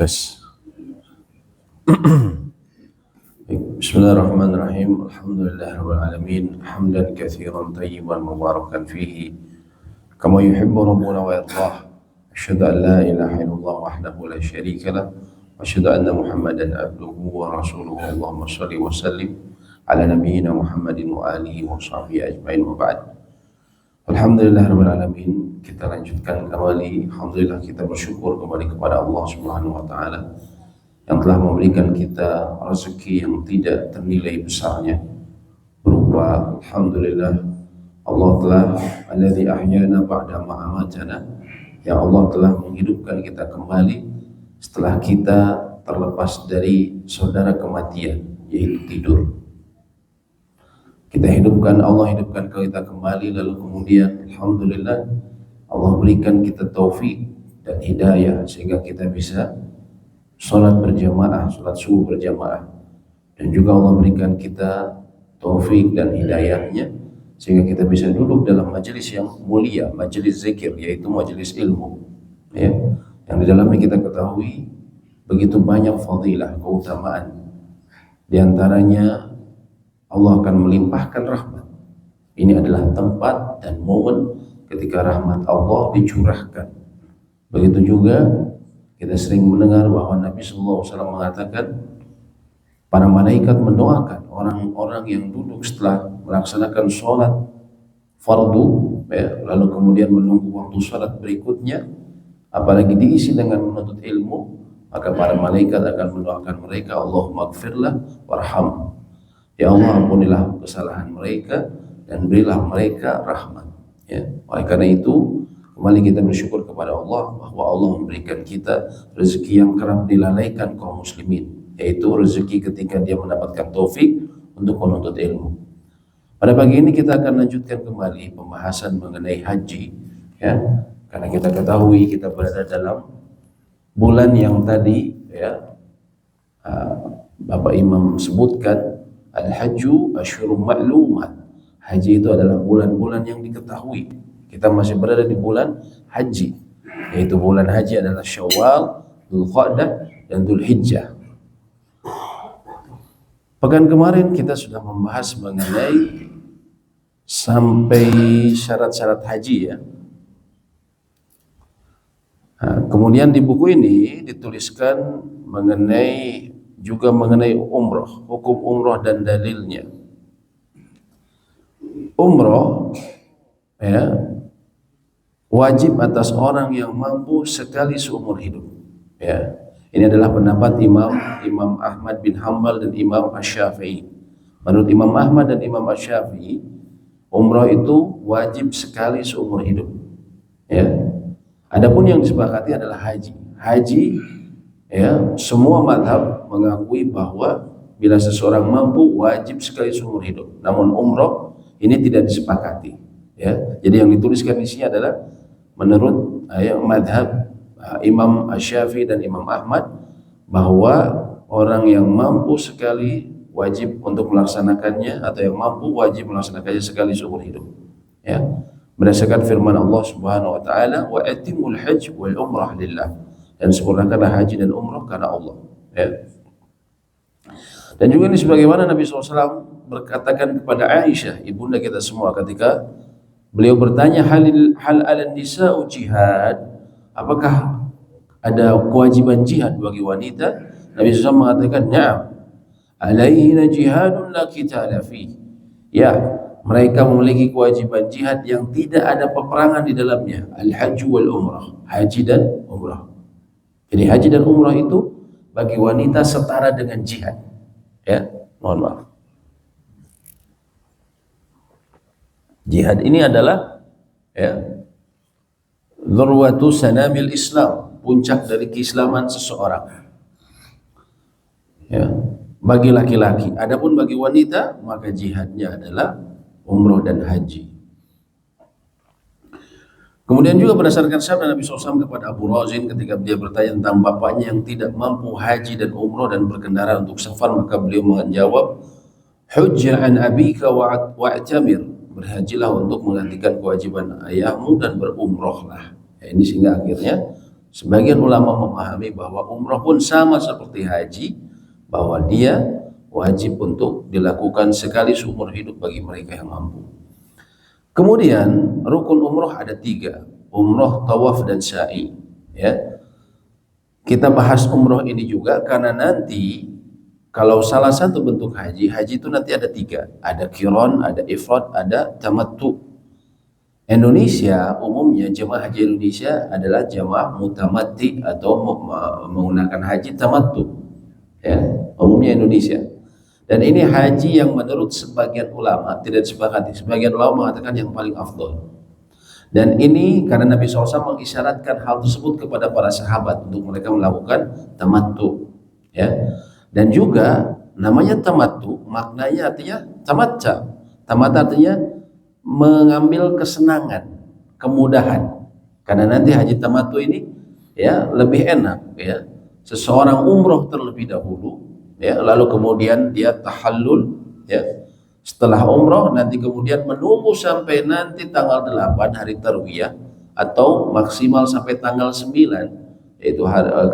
Tes. Bismillahirrahmanirrahim. Alhamdulillahirabbil alamin. Hamdan katsiran tayyiban mubarakan fihi kama yuhibbu rabbuna wa yardah. Asyhadu an la ilaha illallah wahdahu la syarika lah wa asyhadu anna Muhammadan abduhu wa rasuluhu. Allahumma shalli wa sallim ala nabiyyina Muhammadin wa alihi wa sahbihi ajmain wa ba'd. Alhamdulillahirabbil alamin. Kita lanjutkan kembali. Alhamdulillah, kita bersyukur kembali kepada Allah Subhanahu wa taala yang telah memberikan kita rezeki yang tidak ternilai besarnya, berupa alhamdulillah Allah telah alladzi ahyana ba'da ma amatana, yang Allah telah menghidupkan kita kembali setelah kita terlepas dari saudara kematian, yaitu tidur. Kita hidupkan, Allah hidupkan kita kembali, lalu kemudian alhamdulillah Allah berikan kita taufik dan hidayah sehingga kita bisa sholat berjamaah, sholat subuh berjamaah, dan juga Allah berikan kita taufik dan hidayahnya sehingga kita bisa duduk dalam majelis yang mulia, majelis zikir, yaitu majelis ilmu, ya, yang di dalamnya kita ketahui begitu banyak fadilah, keutamaan. Di antaranya Allah akan melimpahkan rahmat. Ini adalah tempat dan momen ketika rahmat Allah dicurahkan. Begitu juga kita sering mendengar bahwa Nabi SAW mengatakan para malaikat mendoakan orang-orang yang duduk setelah melaksanakan sholat fardu, ya, lalu kemudian menunggu waktu sholat berikutnya, apalagi diisi dengan menuntut ilmu, maka para malaikat akan mendoakan mereka, Allahumma gfirlah warham, ya Allah ampunilah kesalahan mereka dan berilah mereka rahmat, ya. Oleh karena itu kembali kita bersyukur kepada Allah bahwa Allah memberikan kita rezeki yang kerap dilalaikan kaum muslimin, yaitu rezeki ketika dia mendapatkan taufik untuk menuntut ilmu. Pada pagi ini kita akan lanjutkan kembali pembahasan mengenai haji, ya, karena kita ketahui kita berada dalam bulan yang tadi, ya, Bapak Imam sebutkan al-hajju asyhurum ma'lumat. Haji itu adalah bulan-bulan yang diketahui. Kita masih berada di bulan haji, yaitu bulan haji adalah Syawal, Dzulqa'dah, dan Dzulhijjah. Pekan kemarin kita sudah membahas mengenai sampai syarat-syarat haji, ya. Kemudian di buku ini dituliskan juga mengenai umroh, hukum umroh dan dalilnya. Umroh, ya, wajib atas orang yang mampu sekali seumur hidup, ya. Ini adalah pendapat Imam Ahmad bin Hanbal dan Imam Asy-Syafi'i. Menurut Imam Ahmad dan Imam Asy-Syafi'i, umroh itu wajib sekali seumur hidup, ya. Adapun yang disepakati adalah haji. Haji, ya, semua mazhab mengakui bahwa bila seseorang mampu wajib sekali seumur hidup. Namun umroh ini tidak disepakati, ya. Jadi yang dituliskan di sini adalah menurut mazhab Imam Asy-Syafi'i dan Imam Ahmad bahwa orang yang mampu sekali wajib untuk melaksanakannya, atau yang mampu wajib melaksanakannya sekali seumur hidup, ya. Berdasarkan firman Allah Subhanahu wa taala, wa atimul hajj wal umrah lillah, dan sempurnakanlah haji dan umrah karena Allah, ya. Dan juga ini sebagaimana Nabi SAW berkatakan kepada Aisyah, ibunda kita semua, ketika beliau bertanya hal ala nisa'u jihad, apakah ada kewajiban jihad bagi wanita? Nabi SAW mengatakan, na'am, alaihina jihadun la qitala fi. Ya, mereka memiliki kewajiban jihad yang tidak ada peperangan di dalamnya. Al-hajj wal umrah, haji dan umrah. Jadi haji dan umrah itu bagi wanita setara dengan jihad, ya. Mohon maaf, jihad ini adalah, ya, dzurwatu sanamil Islam, puncak dari keislaman seseorang, ya, bagi laki-laki. Adapun bagi wanita, maka jihadnya adalah umroh dan haji. Kemudian juga berdasarkan sabda Nabi SAW kepada Abu Razin ketika dia bertanya tentang bapaknya yang tidak mampu haji dan umroh dan berkendara untuk safar, maka beliau menjawab, hujja an abika wa'tamir, berhajilah untuk menggantikan kewajiban ayahmu dan berumrohlah. Ya, ini sehingga akhirnya Sebagian ulama memahami bahwa umroh pun sama seperti haji, bahwa dia wajib untuk dilakukan sekali seumur hidup bagi mereka yang mampu. Kemudian rukun umroh ada 3, umroh, tawaf, dan sa'i. Ya, kita bahas umroh ini juga karena nanti kalau salah satu bentuk haji, haji itu nanti ada 3, ada qiran, ada ifrad, ada tamattu. Indonesia umumnya jemaah haji Indonesia adalah jemaah mutamatti atau menggunakan haji tamattu, ya, umumnya Indonesia. Dan ini haji yang menurut sebagian ulama tidak disepakati. Sebagian ulama mengatakan yang paling afdol. Dan ini karena Nabi SAW mengisyaratkan hal tersebut kepada para sahabat untuk mereka melakukan tamattu, ya. Dan juga namanya tamattu, maknanya artinya tamatta. Tamatta artinya mengambil kesenangan, kemudahan. Karena nanti haji tamattu ini ya lebih enak, ya. Seseorang umroh terlebih dahulu, ya, lalu kemudian dia tahallul, ya. Setelah umroh nanti kemudian menunggu sampai nanti tanggal 8 hari tarwiyah atau maksimal sampai tanggal 9, yaitu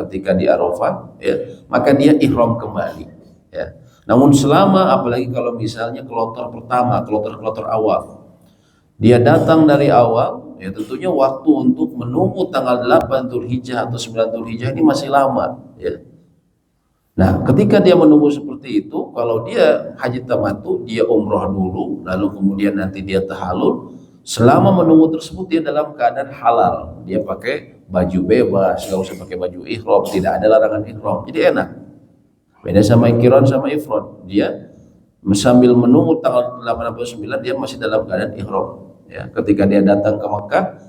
ketika di Arafah, ya, maka dia ihram kembali, ya. Namun selama, apalagi kalau misalnya kloter pertama, kloter awal, dia datang dari awal, ya tentunya waktu untuk menunggu tanggal 8 Dzulhijjah atau 9 Dzulhijjah ini masih lama, ya. Nah, ketika dia menunggu seperti itu, kalau dia haji tamattu, dia umroh dulu, lalu kemudian nanti dia tahallul. Selama menunggu tersebut dia dalam keadaan halal, dia pakai baju bebas, nggak usah pakai baju ihram, tidak ada larangan ihram, jadi enak. Beda sama qiran sama ifrad, dia sambil menunggu tanggal 8 atau 9 dia masih dalam keadaan ihram, ya. Ketika dia datang ke Makkah,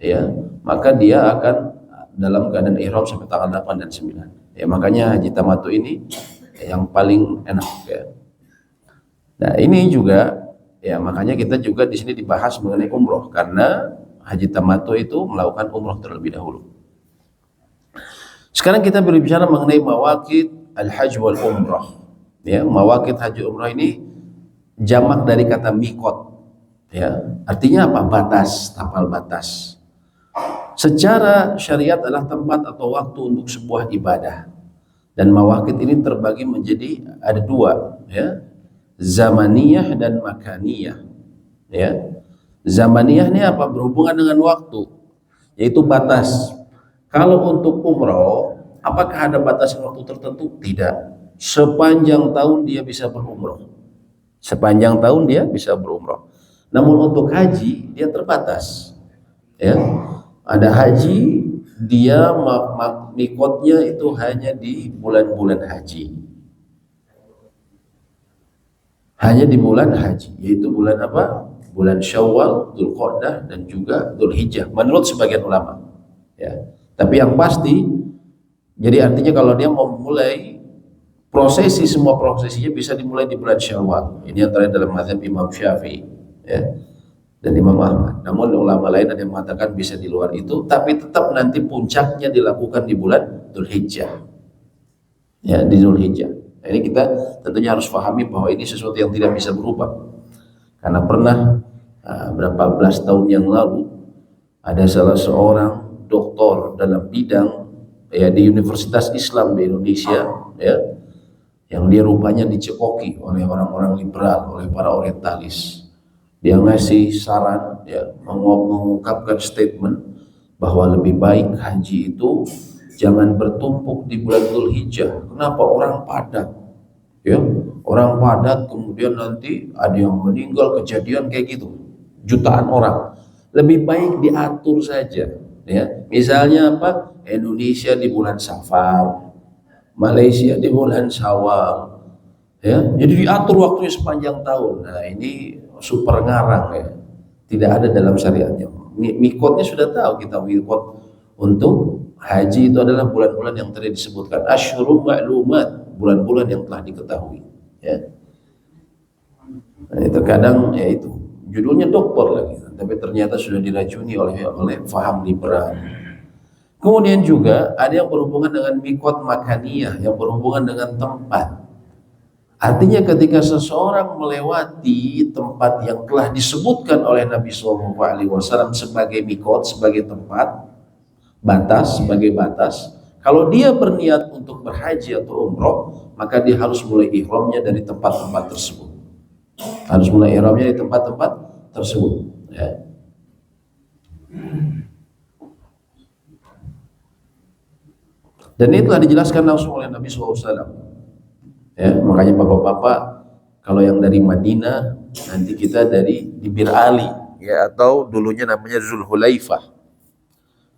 ya, maka dia akan dalam keadaan ihram sampai tanggal 8 dan 9. Ya, makanya haji tamattu ini yang paling enak, ya. Nah, ini juga, ya, makanya kita juga di sini dibahas mengenai umroh karena haji tamattu itu melakukan umroh terlebih dahulu. Sekarang kita berbicara mengenai mawaqit al-hajj wal umrah. Ya, mawaqit haji umrah ini jamak dari kata miqat. Ya, artinya apa? Batas, tapal batas. Secara syariat adalah tempat atau waktu untuk sebuah ibadah. Dan mawaqit ini terbagi menjadi ada 2, ya. Zamaniyah dan makaniyah. Ya. Zamaniyah ini apa? Berhubungan dengan waktu, yaitu batas. Kalau untuk umroh, apakah ada batas waktu tertentu? Tidak. Sepanjang tahun dia bisa berumroh. Sepanjang tahun dia bisa berumroh. Namun untuk haji dia terbatas, ya. Ada haji dia mikotnya itu hanya di bulan-bulan haji, hanya di bulan haji, yaitu bulan apa? Bulan Syawal, Dzulqa'dah, dan juga Dzulhijjah menurut sebagian ulama, ya. Tapi yang pasti, jadi artinya kalau dia mau mulai prosesi, semua prosesinya bisa dimulai di bulan Syawal. Ini antara dalam mazhab Imam Syafi'i, ya, dan Imam Ahmad. Namun ulama lain ada yang mengatakan bisa di luar itu, tapi tetap nanti puncaknya dilakukan di bulan Dzulhijjah, ya, di Dzulhijjah. Nah, ini kita tentunya harus pahami bahwa ini sesuatu yang tidak bisa berubah. Karena pernah berapa belas tahun yang lalu ada salah seorang doktor dalam bidang, ya, di Universitas Islam di Indonesia, ya, yang dia rupanya dicekoki oleh orang-orang liberal, oleh para orientalis. Dia ngasih saran, ya, mengungkapkan statement bahwa lebih baik haji itu jangan bertumpuk di bulan Dzulhijjah. Kenapa? Orang padat, ya, orang padat, kemudian nanti ada yang meninggal, kejadian kayak gitu, jutaan orang. Lebih baik diatur saja, ya. Misalnya apa? Indonesia di bulan Safar, Malaysia di bulan Syawal, ya. Jadi diatur waktunya sepanjang tahun. Nah, ini super ngarang, ya, tidak ada dalam syariatnya. Mikotnya sudah tahu kita, mikot untuk haji itu adalah bulan-bulan yang tadi disebutkan, asyhurul ma'lumat, bulan-bulan yang telah diketahui, ya. Nah, itu kadang, ya, itu judulnya doktor lagi, tapi ternyata sudah diracuni oleh faham liberal. Kemudian juga ada yang berhubungan dengan mikot makaniyah, yang berhubungan dengan tempat. Artinya ketika seseorang melewati tempat yang telah disebutkan oleh Nabi SAW sebagai mikot, sebagai tempat, batas sebagai batas. Kalau dia berniat untuk berhaji atau umroh, maka dia harus mulai ihramnya dari tempat-tempat tersebut. Harus mulai ihramnya dari tempat-tempat tersebut. Ya. Dan ini telah dijelaskan langsung oleh Nabi SAW. Ya, makanya bapak-bapak, kalau yang dari Madinah, nanti kita di Bir Ali, ya, atau dulunya namanya Zulhulaifah.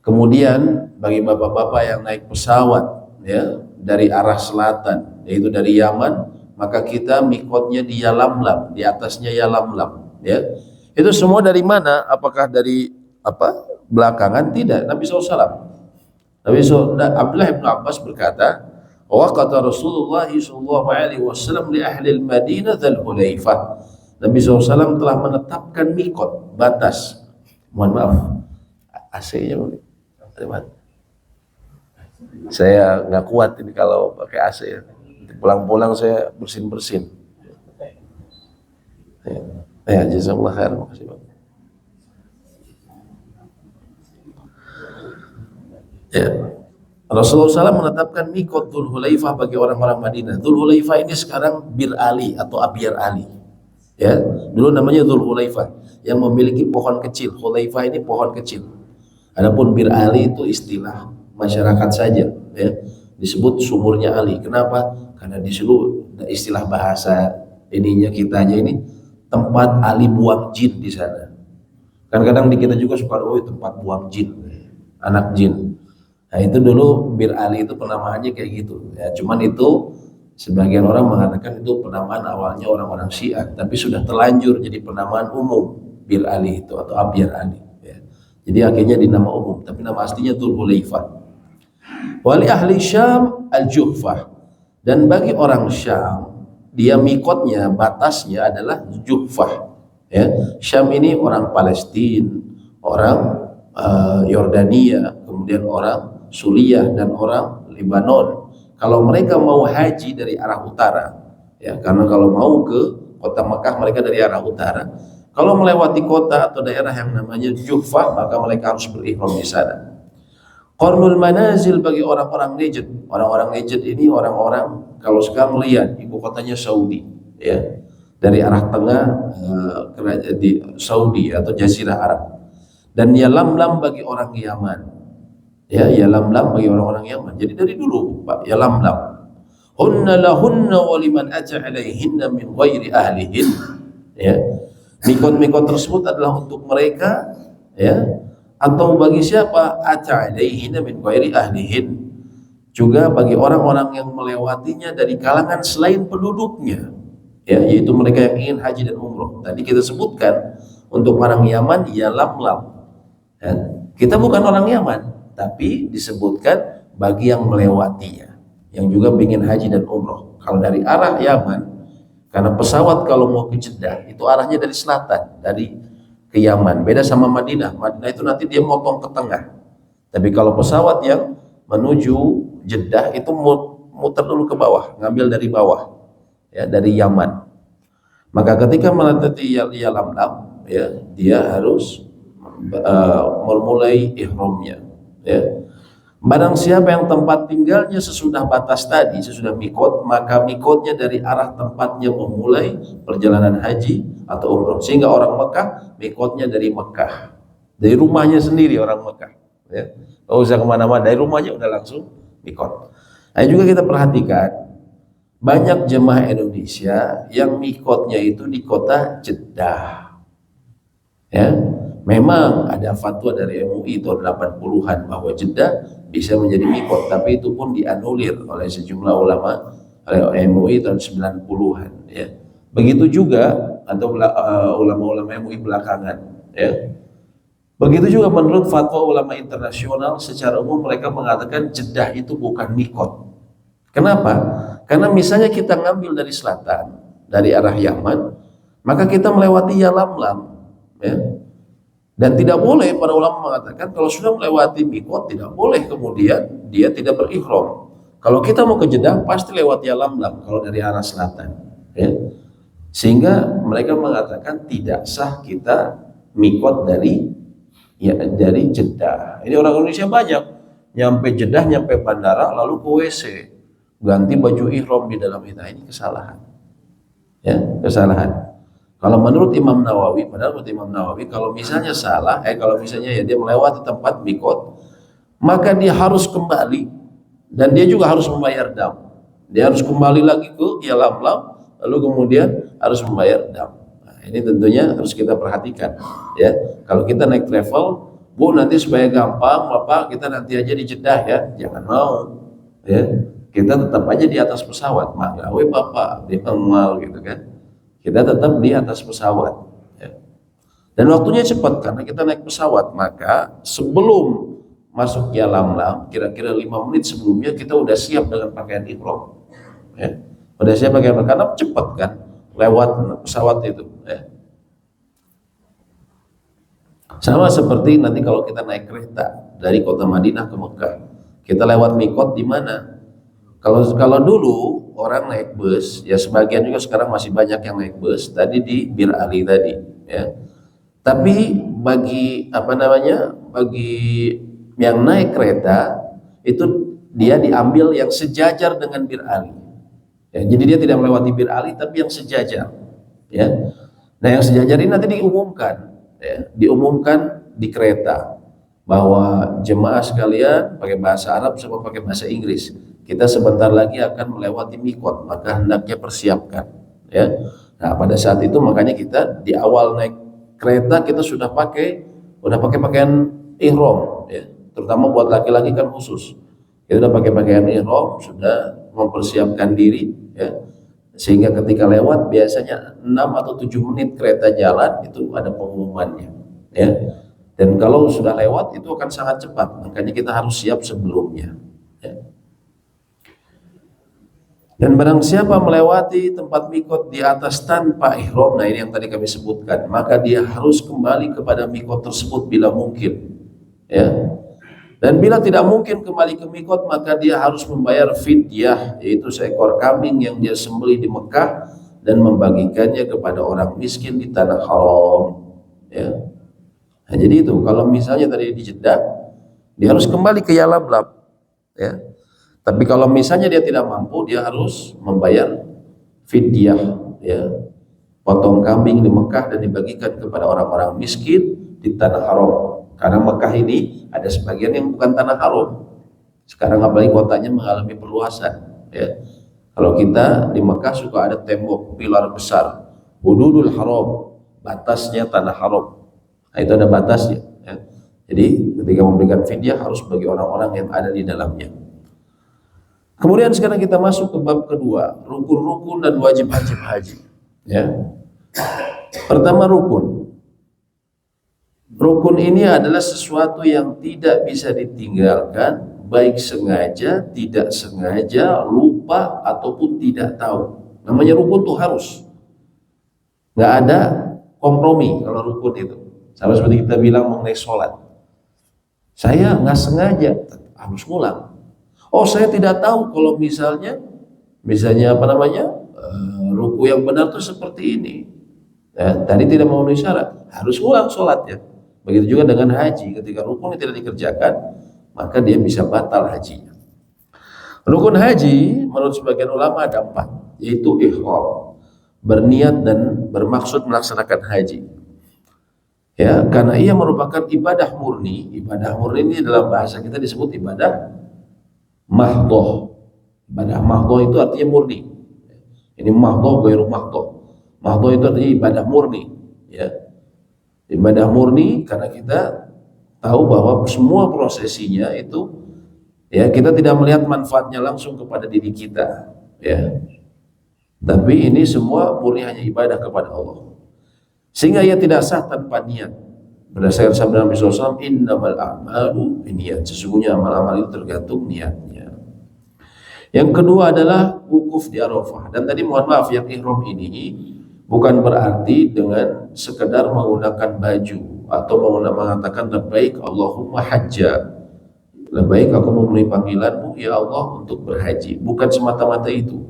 Kemudian bagi bapak-bapak yang naik pesawat, ya, dari arah selatan, yaitu dari Yaman, maka kita mikotnya di Yalamlam, di atasnya Yalamlam, ya. Itu semua dari mana? Apakah dari belakangan? Tidak. Nabi SAW. Abdullah bin Abbas berkata, waqata Rasulullah sallallahu alaihi wasallam li ahli al-Madinah Dzulhulaifah. Nabi SAW telah menetapkan mikot, batas. Mohon maaf, AC-nya saya nggak kuat ini kalau pakai AC ya. Pulang-pulang saya bersin-bersin. Ya, jazakallah khair. Makasih, Pak. Ya. Rasulullah SAW menetapkan mikot Dzulhulaifah bagi orang-orang Madinah. Dzulhulaifah ini sekarang Bir Ali atau Abyar Ali. Ya, dulu namanya Dzulhulaifah yang memiliki pohon kecil. Hulaifah ini pohon kecil. Adapun Bir Ali itu istilah masyarakat saja, ya. Disebut sumurnya Ali. Kenapa? Karena di situ istilah bahasa ininya kita aja ini tempat Ali buang jin di sana. Kan kadang di kita juga suka tempat buang jin, anak jin. Nah itu dulu Bir Ali itu penamaannya kayak gitu. Ya, cuman itu sebagian orang mengatakan itu penamaan awalnya orang-orang Syiah, tapi sudah terlanjur jadi penamaan umum Bir Ali itu atau Abyar Ali. Ya. Jadi akhirnya dinama umum, tapi nama aslinya Dzulhulaifah. Wali ahli Syam al-Juhfah, dan bagi orang Syam dia mikotnya, batasnya adalah Juhfah. Ya. Syam ini orang Palestina, orang Yordania, kemudian orang Suriah dan orang Lebanon. Kalau mereka mau haji dari arah utara, ya, karena kalau mau ke kota Mekah mereka dari arah utara. Kalau melewati kota atau daerah yang namanya Juhfah, maka mereka harus berihram di sana. Qarnul manazil bagi orang-orang Najd. Orang-orang Najd ini orang-orang kalau sekarang lihat ibu kotanya Saudi, ya, dari arah tengah di Saudi atau Jazirah Arab. Dan Yalamlam bagi orang Yaman. Ya, Yalamlam bagi orang-orang Yaman. Jadi dari dulu Pak, Yalamlam. Hunna lahunna wa liman ata alaihinna min ghairi ahlihin. Ya. Mikot-mikot tersebut adalah untuk mereka, ya, atau bagi siapa ata alaihinna min ghairi ahlihin. Juga bagi orang-orang yang melewatinya dari kalangan selain penduduknya. Ya, yaitu mereka yang ingin haji dan umroh. Tadi kita sebutkan untuk orang Yaman Yalamlam. Ya. Kita bukan orang Yaman, tapi disebutkan bagi yang melewatinya, yang juga ingin haji dan umroh. Kalau dari arah Yaman, karena pesawat kalau mau ke Jeddah itu arahnya dari selatan, dari ke Yaman. Beda sama Madinah. Madinah itu nanti dia motong ke tengah. Tapi kalau pesawat yang menuju Jeddah itu muter dulu ke bawah, ngambil dari bawah, ya, dari Yaman. Maka ketika melewati Yalamlam, ya, dia harus memulai ihramnya. Ya. Barang siapa yang tempat tinggalnya sesudah batas tadi, sesudah mikot, maka mikotnya dari arah tempatnya memulai perjalanan haji atau umroh. Sehingga orang Mekah mikotnya dari Mekah, dari rumahnya sendiri orang Mekah. Ya. Nggak usah kemana-mana, dari rumahnya udah langsung mikot. Nah juga kita perhatikan banyak jemaah Indonesia yang mikotnya itu di kota Jeddah. Ya. Memang ada fatwa dari MUI tahun 80-an bahwa Jeddah bisa menjadi mikot, tapi itu pun dianulir oleh sejumlah ulama, oleh MUI tahun 90-an, ya. Begitu juga atau ulama-ulama MUI belakangan, ya. Begitu juga menurut fatwa ulama internasional secara umum mereka mengatakan Jeddah itu bukan mikot. Kenapa? Karena misalnya kita ngambil dari selatan, dari arah Yaman, maka kita melewati Yalamlam, ya. Dan tidak boleh, para ulama mengatakan kalau sudah melewati mikot tidak boleh kemudian dia tidak berihram. Kalau kita mau ke Jeddah pasti lewat Yalamlam kalau dari arah selatan, ya. Sehingga mereka mengatakan tidak sah kita mikot dari Jeddah. Ini orang Indonesia banyak nyampe Jeddah, nyampe bandara, lalu ke WC, ganti baju ihram di dalam itu. Ini kesalahan. Ya, kesalahan. Kalau menurut Imam Nawawi, padahal menurut Imam Nawawi, kalau misalnya salah, kalau misalnya ya dia melewati tempat mikot, maka dia harus kembali dan dia juga harus membayar dam. Dia harus kembali lagi ke Yalamlam, lalu kemudian harus membayar dam. Nah, ini tentunya harus kita perhatikan. Ya, kalau kita naik travel, Bu, nanti supaya gampang, Bapak, kita nanti aja di Jeddah ya, jangan mau. Ya, kita tetap aja di atas pesawat, Magawe Bapak, di Amal gitu kan. Kita tetap di atas pesawat. Ya. Dan waktunya cepat karena kita naik pesawat, maka sebelum masuk Yalamlam, kira-kira 5 menit sebelumnya kita udah siap dengan pakaian ihram. Ya. Udah siap pakaian ihram karena cepat kan lewat pesawat itu. Ya. Sama seperti nanti kalau kita naik kereta dari kota Madinah ke Mekah, kita lewat mikot di mana? Kalau dulu orang naik bus, ya sebagian juga sekarang masih banyak yang naik bus. Tadi di Bir Ali tadi, ya. Tapi bagi bagi yang naik kereta itu dia diambil yang sejajar dengan Bir Ali. Ya, jadi dia tidak melewati Bir Ali, tapi yang sejajar. Ya. Nah, yang sejajar ini nanti diumumkan, ya, diumumkan di kereta bahwa jemaah sekalian pakai bahasa Arab sama pakai bahasa Inggris. Kita sebentar lagi akan melewati mikot, maka hendaknya persiapkan. Ya. Nah, pada saat itu makanya kita di awal naik kereta kita sudah pakai pakaian ihram, ya. Terutama buat laki-laki kan khusus. Kita sudah pakai pakaian ihram, sudah mempersiapkan diri, ya. Sehingga ketika lewat biasanya 6 atau 7 menit kereta jalan itu ada pengumumannya, ya. Dan kalau sudah lewat itu akan sangat cepat, makanya kita harus siap sebelumnya. Ya. Dan barang siapa melewati tempat mikot di atas tanpa ihram, nah ini yang tadi kami sebutkan, maka dia harus kembali kepada mikot tersebut bila mungkin, ya. Dan bila tidak mungkin kembali ke mikot, maka dia harus membayar fidyah, yaitu seekor kambing yang dia sembelih di Mekah dan membagikannya kepada orang miskin di tanah haram, ya. Nah, jadi itu kalau misalnya tadi di Jeddah, dia harus kembali ke Yalamlam, ya. Tapi kalau misalnya dia tidak mampu, dia harus membayar fidyah, ya, potong kambing di Mekah dan dibagikan kepada orang-orang miskin di tanah haram. Karena Mekah ini ada sebagian yang bukan tanah haram. Sekarang apalagi kotanya mengalami perluasan, ya. Kalau kita di Mekah suka ada tembok pilar besar, hududul haram, batasnya tanah haram. Nah, itu ada batasnya, ya. Jadi ketika memberikan fidyah harus bagi orang-orang yang ada di dalamnya. Kemudian sekarang kita masuk ke bab kedua, rukun-rukun dan wajib-wajib haji. Ya. Pertama rukun. Rukun ini adalah sesuatu yang tidak bisa ditinggalkan, baik sengaja, tidak sengaja, lupa ataupun tidak tahu. Namanya rukun tuh harus. Nggak ada kompromi kalau rukun itu. Sama seperti kita bilang mengenai sholat. Saya nggak sengaja, harus ngulang. Oh, saya tidak tahu kalau misalnya ruku yang benar itu seperti ini. Ya, tadi tidak memenuhi syarat, harus ulang sholatnya. Begitu juga dengan haji, ketika rukun tidak dikerjakan, maka dia bisa batal hajinya. Rukun haji menurut sebagian ulama ada 4, yaitu ihram, berniat dan bermaksud melaksanakan haji. Ya, karena ia merupakan ibadah murni. Ibadah murni ini dalam bahasa kita disebut ibadah mahdoh. Ibadah mahdoh itu artinya murni. Ini mahdoh, ghairu mahdoh. Mahdoh itu artinya ibadah murni, ya. Ibadah murni karena kita tahu bahwa semua prosesinya itu, ya, kita tidak melihat manfaatnya langsung kepada diri kita, ya. Tapi ini semua murni hanya ibadah kepada Allah. Sehingga ia tidak sah tanpa niat. Berdasarkan sabda Nabi SAW, innamal a'malu binniyat. Sesungguhnya amal-amal itu tergantung niatnya. Yang kedua adalah wukuf di Arafah. Dan tadi mohon maaf, yang ihram ini bukan berarti dengan sekedar menggunakan baju atau mengatakan labbaik Allahumma hajja. Labbaik, aku memenuhi panggilanmu ya Allah untuk berhaji. Bukan semata-mata itu.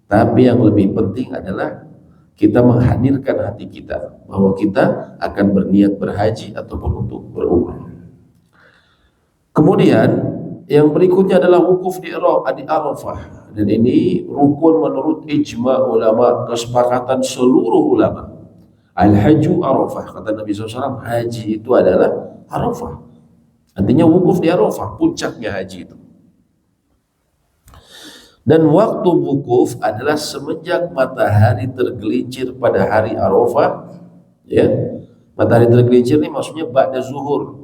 Tapi yang lebih penting adalah kita menghadirkan hati kita bahwa kita akan berniat berhaji ataupun untuk berumrah. Kemudian Yang berikutnya adalah wukuf di Arafah, dan ini rukun menurut ijma ulama, kesepakatan seluruh ulama. Al-hajju Arafah, kata Nabi SAW, haji itu adalah Arafah. Artinya wukuf di Arafah, puncaknya haji itu. Dan waktu wukuf adalah semenjak matahari tergelincir pada hari Arafah, ya. Matahari tergelincir ini maksudnya ba'da zuhur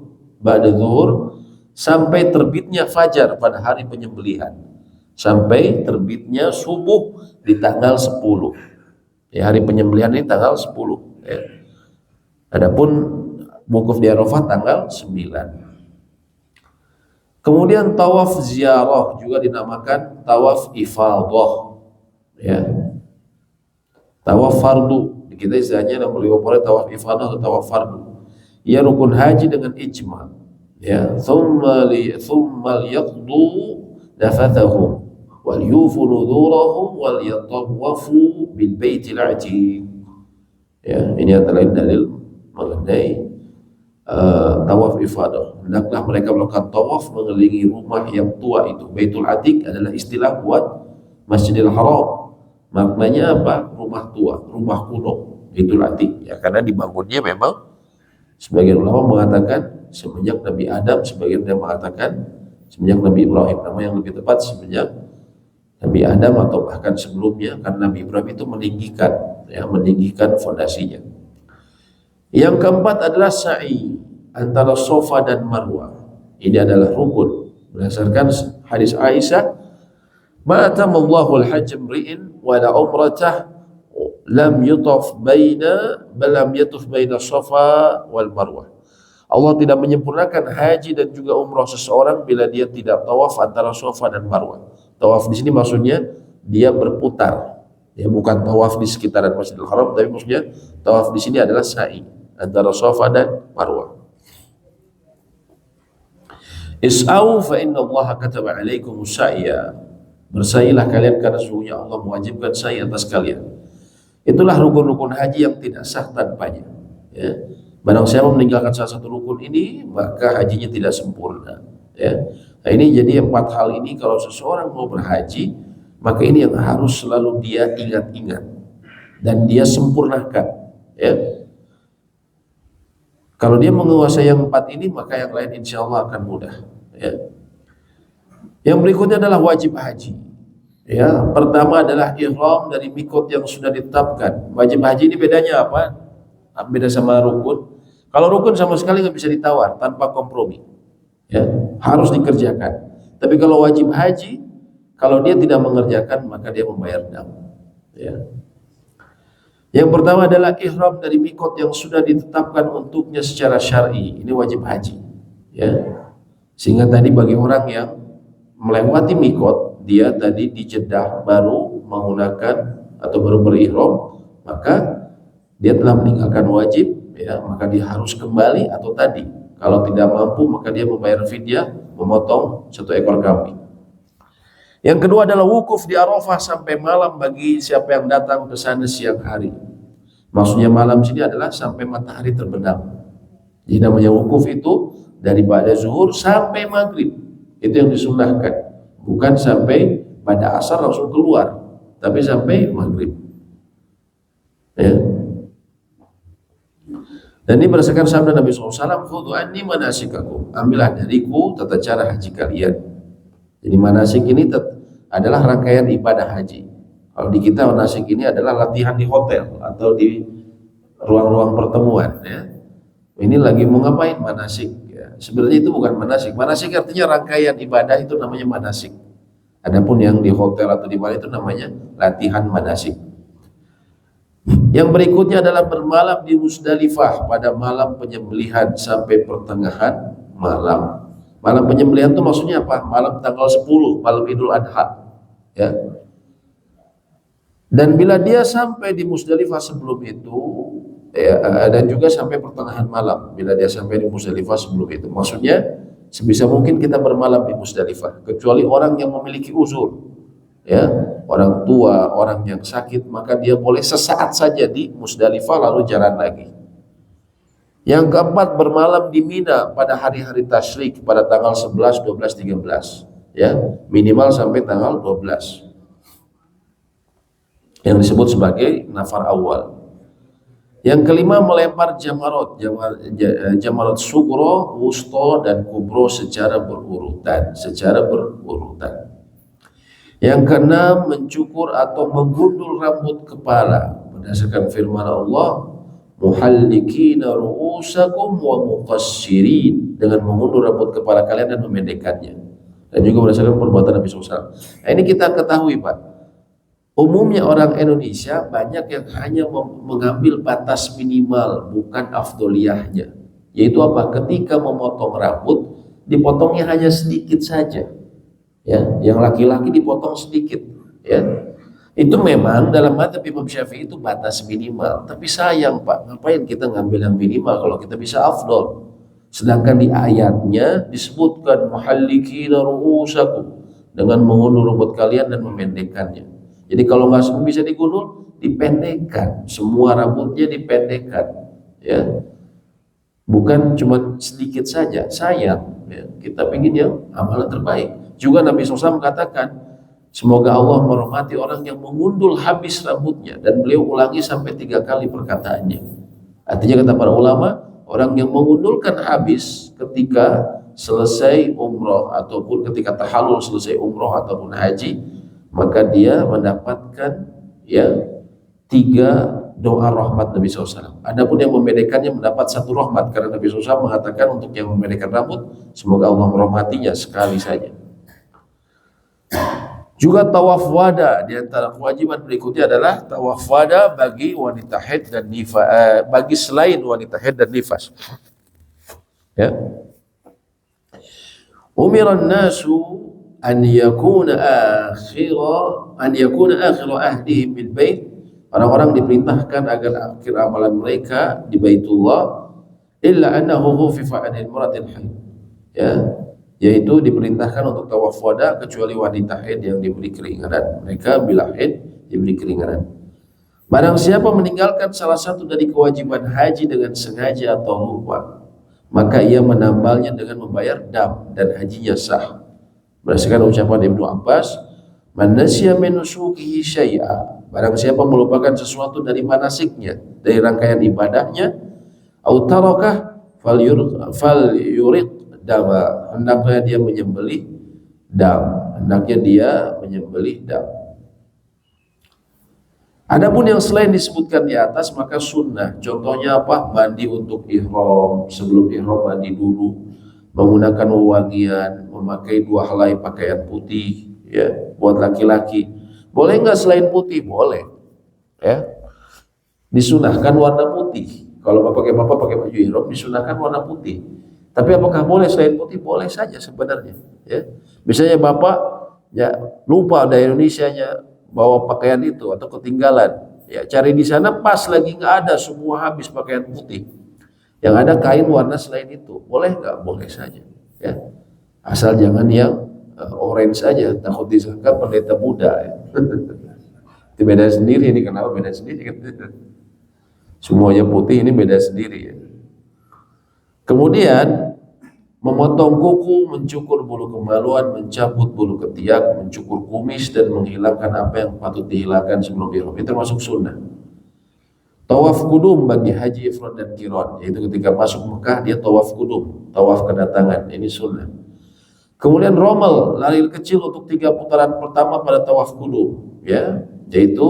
sampai terbitnya fajar pada hari penyembelihan, sampai terbitnya subuh di tanggal 10. Ya, hari penyembelihan ini tanggal 10, ya. Adapun wukuf di Arafah tanggal 9. Kemudian tawaf ziarah juga dinamakan tawaf ifadah, ya. Tawaf fardu, kita istilahnya yang lebih populer tawaf ifadah atau tawaf fardu. Ia rukun haji dengan ijma, ya. Thumma liyaqdu nafathahum wal yufu nudurahum wal yatawafu bil baitil atiq. Ya, ini adalah dalil mengenai tawaf ifadah. Hendaklah mereka melakukan tawaf mengelilingi rumah yang tua itu. Baitul Atiq adalah istilah buat Masjidil Haram. Maknanya apa? Rumah tua, rumah kuno, Baitul Atiq. Ya, karena dibangunnya memang sebagian ulama mengatakan semenjak Nabi Adam, sebagian ulama mengatakan semenjak Nabi Ibrahim. Nama yang lebih tepat semenjak Nabi Adam atau bahkan sebelumnya, karena Nabi Ibrahim itu meninggikan fondasinya. Yang keempat adalah sa'i antara Safa dan Marwah. Ini adalah rukun berdasarkan hadis Aisyah, "Ma'atamallahu al-hajj imri'in wa la umratah lam yutuf baina Safa wal Marwah." Allah tidak menyempurnakan haji dan juga umrah seseorang bila dia tidak tawaf antara Safa dan Marwah. Tawaf di sini maksudnya dia berputar. Ya, bukan tawaf di sekitaran Masjidil Haram, tapi maksudnya tawaf di sini adalah sa'i antara Safa dan Marwah. Is'au fa inna Allah kataba alaikum sa'ya. Bersailah kalian karena sesungguhnya Allah mewajibkan sa'i atas kalian. Itulah rukun-rukun haji yang tidak sah tanpanya. Ya. Barang siapa meninggalkan salah satu rukun ini, maka hajinya tidak sempurna. Ya. Nah, ini jadi 4 hal ini kalau seseorang mau berhaji, maka ini yang harus selalu dia ingat-ingat dan dia sempurnakan. Ya. Kalau dia menguasai yang 4 ini, maka yang lain insya Allah akan mudah. Ya. Yang berikutnya adalah wajib haji. Ya, pertama adalah ihram dari mikot yang sudah ditetapkan. Wajib haji ini bedanya apa? Beda sama rukun. Kalau rukun sama sekali nggak bisa ditawar tanpa kompromi. Ya, harus dikerjakan. Tapi kalau wajib haji, kalau dia tidak mengerjakan maka dia membayar dam. Ya. Yang pertama adalah ihram dari mikot yang sudah ditetapkan untuknya secara syar'i. Ini wajib haji. Ya. Sehingga tadi bagi orang yang melewati mikot, dia tadi di Jeddah baru menggunakan atau baru berihram, maka dia telah meninggalkan wajib, ya, maka dia harus kembali atau tadi kalau tidak mampu maka dia membayar fidyah, memotong 1 ekor kambing. Yang kedua adalah wukuf di Arafah sampai malam bagi siapa yang datang ke sana siang hari. Maksudnya malam sini adalah sampai matahari terbenam. Jadi namanya wukuf itu dari ba'da zuhur sampai maghrib. Itu yang disunnahkan. Bukan sampai pada asar langsung keluar, tapi sampai maghrib. Ya. Dan ini berdasarkan sabda Nabi SAW, "Khudhu anni manasikakum." Ambillah dariku tata cara haji kalian. Jadi manasik ini adalah rangkaian ibadah haji. Kalau di kita manasik ini adalah latihan di hotel atau di ruang-ruang pertemuan. Ya. Ini lagi mau ngapain manasik? Ya. Sebenarnya itu bukan manasik. Manasik artinya rangkaian ibadah, itu namanya manasik. Adapun yang di hotel atau di mana itu namanya latihan manasik. Yang berikutnya adalah bermalam di Musdalifah pada malam penyembelihan sampai pertengahan malam. Malam penyembelihan itu maksudnya apa? Malam tanggal 10, malam Idul Adha. Ya. Dan bila dia sampai di Musdalifah sebelum itu, ya, dan juga sampai pertengahan malam, bila dia sampai di Musdalifah sebelum itu, maksudnya sebisa mungkin kita bermalam di Musdalifah, kecuali orang yang memiliki uzur, ya, orang tua, orang yang sakit, maka dia boleh sesaat saja di Musdalifah lalu jalan lagi. Yang keempat, bermalam di Mina pada hari-hari tasyrik pada tanggal 11, 12, 13. Ya, minimal sampai tanggal 12. Yang disebut sebagai nafar awal. Yang kelima, melempar jamarat sugro, wusto, dan kubro secara berurutan. Yang keenam, mencukur atau menggundul rambut kepala berdasarkan firman Allah, muhallikina ru'usakum wa muqassirin, dengan mengundur rambut kepala kalian dan memendekkannya. Dan juga berdasarkan perbuatan Nabi SAW. Nah, ini kita ketahui, Pak, umumnya orang Indonesia banyak yang hanya mengambil batas minimal, bukan afdoliyahnya. Yaitu apa? Ketika memotong rambut, dipotongnya hanya sedikit saja. Ya, yang laki-laki dipotong sedikit. Ya, itu memang dalam mazhab Imam Syafi'i itu batas minimal. Tapi sayang, Pak, ngapain kita ngambil yang minimal kalau kita bisa afdol? Sedangkan di ayatnya disebutkan muhallikina ru'usakum, dengan mengundur rambut kalian dan memendekkannya. Jadi kalau nggak semua bisa digundul, dipendekkan. Semua rambutnya dipendekkan. Ya, bukan cuma sedikit saja. Sayang, ya, kita ingin yang amalan terbaik. Juga Nabi SAW mengatakan, semoga Allah merahmati orang yang mengundul habis rambutnya, dan beliau ulangi sampai 3 kali perkataannya. Artinya kata para ulama, orang yang mengundulkan habis ketika selesai umroh ataupun ketika tahallul selesai umroh ataupun haji, maka dia mendapatkan ya 3 doa rahmat Nabi SAW. Adapun yang membedakannya mendapat 1 rahmat, karena Nabi SAW mengatakan untuk yang membedakan rambut, semoga Allah merahmatinya sekali saja. Juga tawaf wada, di antara kewajiban berikutnya adalah tawaf wada bagi wanita haid dan nifas, bagi selain wanita haid dan nifas. Ya. Umiran nasu an yakuna akhir ahdihim bil bait. Orang-orang diperintahkan agar akhir amalan mereka di Baitullah, illa annahu khufifa anil muratil haid. Ya. Yaitu diperintahkan untuk tawaf wada kecuali wanita haid yang diberi keringanan. Mereka bila haid diberi keringanan. Barang siapa meninggalkan salah satu dari kewajiban haji dengan sengaja atau lupa, maka ia menambalnya dengan membayar dam dan hajinya sah. Berdasarkan ucapan Ibnu Abbas, man nasiya min nusukihi syai'a, barang siapa melupakan sesuatu dari manasiknya, dari rangkaian ibadahnya, au tarakah falyuriq dama, hendaknya dia menyembelih dam, Adapun yang selain disebutkan di atas maka sunnah. Contohnya apa? Mandi untuk ihram, sebelum ihram mandi dulu, menggunakan wewangian, memakai 2 helai pakaian putih, ya, buat laki-laki. Boleh nggak selain putih? Boleh, ya. Disunahkan warna putih. Kalau bapak pakai baju ihram, disunahkan warna putih. Tapi apakah boleh selain putih? Boleh saja sebenarnya. Ya, misalnya bapak ya lupa dari Indonesianya bawa pakaian itu atau ketinggalan, ya cari di sana pas lagi nggak ada, semua habis pakaian putih. Yang ada kain warna selain itu, boleh nggak? Boleh saja. Ya, asal jangan yang orange saja, takut disangka pendeta Buddha. Ya. Itu beda sendiri. Ini kenapa beda sendiri? Semuanya putih, ini beda sendiri. Ya. Kemudian memotong kuku, mencukur bulu kemaluan, mencabut bulu ketiak, mencukur kumis, dan menghilangkan apa yang patut dihilangkan sebelum ihram. Itu termasuk sunnah. Tawaf kudum bagi haji ifrad dan qiran, yaitu ketika masuk Mekah dia tawaf kudum, tawaf kedatangan, ini sunnah. Kemudian romal, lari kecil untuk 3 putaran pertama pada tawaf kudum, ya, yaitu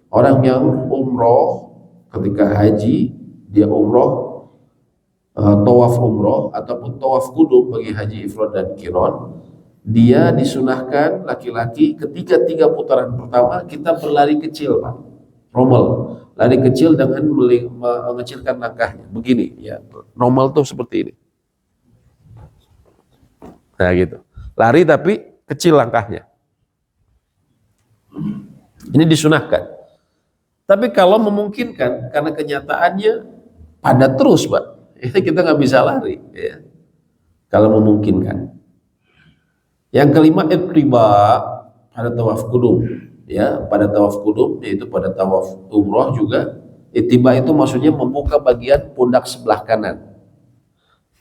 orang yang umroh ketika haji, dia umroh, tawaf umroh ataupun tawaf kudum bagi haji ifrad dan qiran, dia disunahkan laki-laki ketika 3 putaran pertama kita berlari kecil, Pak. Romal, lari kecil dengan mengecilkan langkahnya. Begini, ya. Romal tuh seperti ini. Nah, gitu. Lari tapi kecil langkahnya. Ini disunahkan. Tapi kalau memungkinkan, karena kenyataannya padat terus, Pak. Kita nggak bisa lari, ya. Kalau memungkinkan. Yang kelima, iqtiba pada tawaf kudum, ya, pada tawaf kudum, yaitu pada tawaf umroh juga Ittiba itu maksudnya membuka bagian pundak sebelah kanan.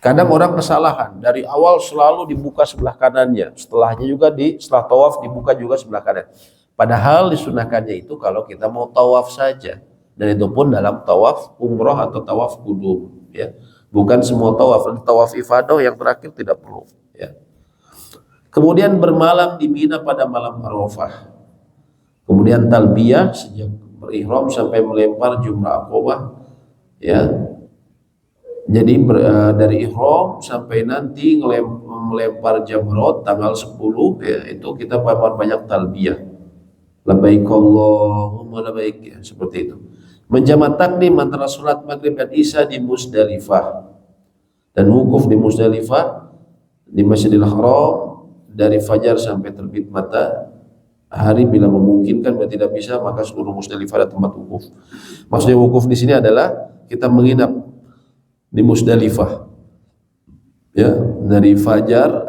Kadang orang kesalahan, dari awal selalu dibuka sebelah kanannya, setelahnya juga setelah tawaf dibuka juga sebelah kanan. Padahal disunahkannya itu kalau kita mau tawaf saja, dan itu pun dalam tawaf umroh atau tawaf kudum, ya. Bukan semua tawaf, tawaf ifadah yang terakhir tidak perlu, ya. Kemudian bermalam di Mina pada malam Arafah. Kemudian talbiyah sejak berihram sampai melempar jumrah Aqabah, ya. Jadi dari ihram sampai nanti melempar jamrot tanggal 10, ya, itu kita banyak talbiyah. Labbaik Allahumma labbaik, ya, seperti itu. Menjamak takdim antara salat maghrib dan isya di Musdalifah. Dan wukuf di Musdalifah di Masjidil Haram dari fajar sampai terbit matahari, bila memungkinkan, bila tidak bisa maka seluruh Musdalifah ada tempat wukuf. Maksudnya wukuf di sini adalah kita menginap di Musdalifah, ya, dari fajar,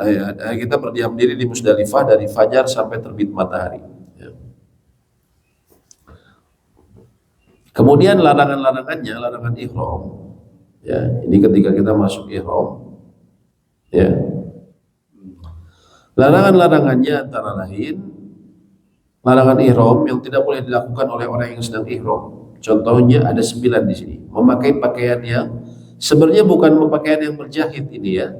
kita berdiam diri di Musdalifah dari fajar sampai terbit matahari, ya. Kemudian larangan-larangannya, larangan ihram, ya, ini ketika kita masuk ihram, ya. Larangan-larangannya antara lain larangan ihram yang tidak boleh dilakukan oleh orang yang sedang ihram. Contohnya ada 9 di sini. Memakai pakaian yang sebenarnya bukan pakaian yang berjahit ini, ya.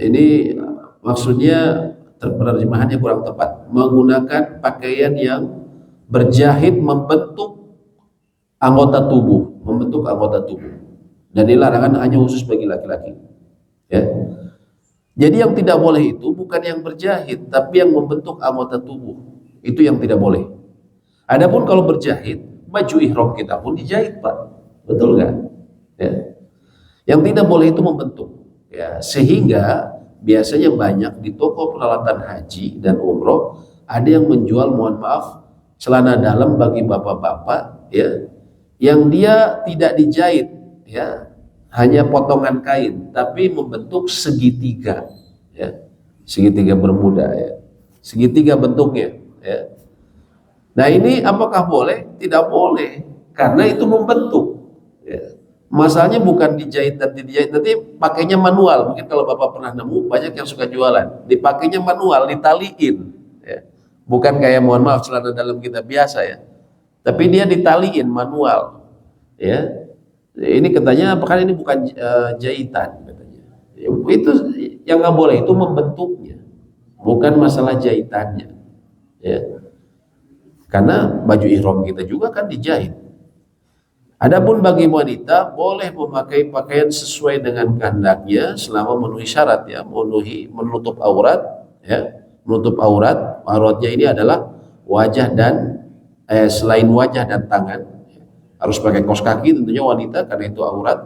Ini maksudnya terjemahannya kurang tepat. Menggunakan pakaian yang berjahit membentuk anggota tubuh, Dan ini larangan hanya khusus bagi laki-laki, ya. Jadi yang tidak boleh itu bukan yang berjahit, tapi yang membentuk anggota tubuh. Itu yang tidak boleh. Adapun kalau berjahit, baju ihram kita pun dijahit, Pak. Betul nggak? Ya. Yang tidak boleh itu membentuk, ya. Sehingga biasanya banyak di toko peralatan haji dan umroh ada yang menjual, mohon maaf, celana dalam bagi bapak-bapak, ya, yang dia tidak dijahit, ya, hanya potongan kain, tapi membentuk segitiga, ya, segitiga bermuda, ya, segitiga bentuknya, ya. Nah ini apakah boleh? Tidak boleh, karena itu membentuk. Ya. Masalahnya bukan dijahit dan dijahit, nanti pakainya manual. Mungkin kalau Bapak pernah nemu, banyak yang suka jualan, dipakainya manual, ditaliin, ya. Bukan kayak, mohon maaf, celana dalam kita biasa, ya, tapi dia ditaliin manual, ya. Ini katanya apakah ini bukan jahitan, katanya. Ya, itu yang nggak boleh, itu membentuknya, bukan masalah jahitannya, ya. Karena baju ihram kita juga kan dijahit. Adapun bagi wanita boleh memakai pakaian sesuai dengan kehendaknya selama memenuhi syarat, ya, menutup aurat, ya, menutup aurat. Auratnya ini adalah wajah dan selain wajah dan tangan, harus pakai kaos kaki tentunya wanita karena itu aurat,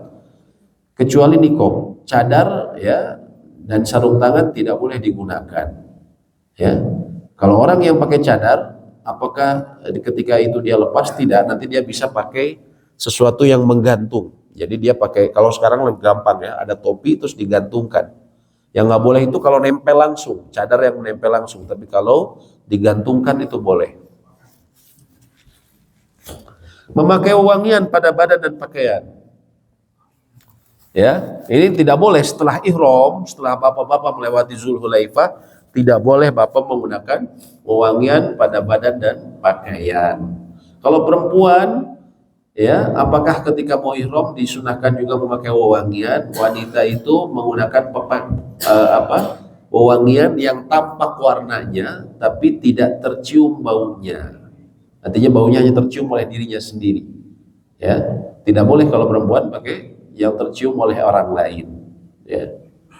kecuali niqab, cadar, ya, dan sarung tangan tidak boleh digunakan, ya. Kalau orang yang pakai cadar, apakah ketika itu dia lepas? Tidak, nanti dia bisa pakai sesuatu yang menggantung. Jadi dia pakai, kalau sekarang lebih gampang, ya, ada topi terus digantungkan. Yang nggak boleh itu kalau nempel langsung, cadar yang menempel langsung, tapi kalau digantungkan itu boleh. Memakai wewangian pada badan dan pakaian, ya, ini tidak boleh setelah ihram, setelah bapak-bapak melewati Zulhulaifah, tidak boleh bapak menggunakan wewangian pada badan dan pakaian. Kalau perempuan, ya, apakah ketika mau ihram disunahkan juga memakai wewangian? Wanita itu menggunakan wewangian yang tampak warnanya tapi tidak tercium baunya. Artinya baunya hanya tercium oleh dirinya sendiri, ya. Tidak boleh kalau perempuan pakai yang tercium oleh orang lain, ya.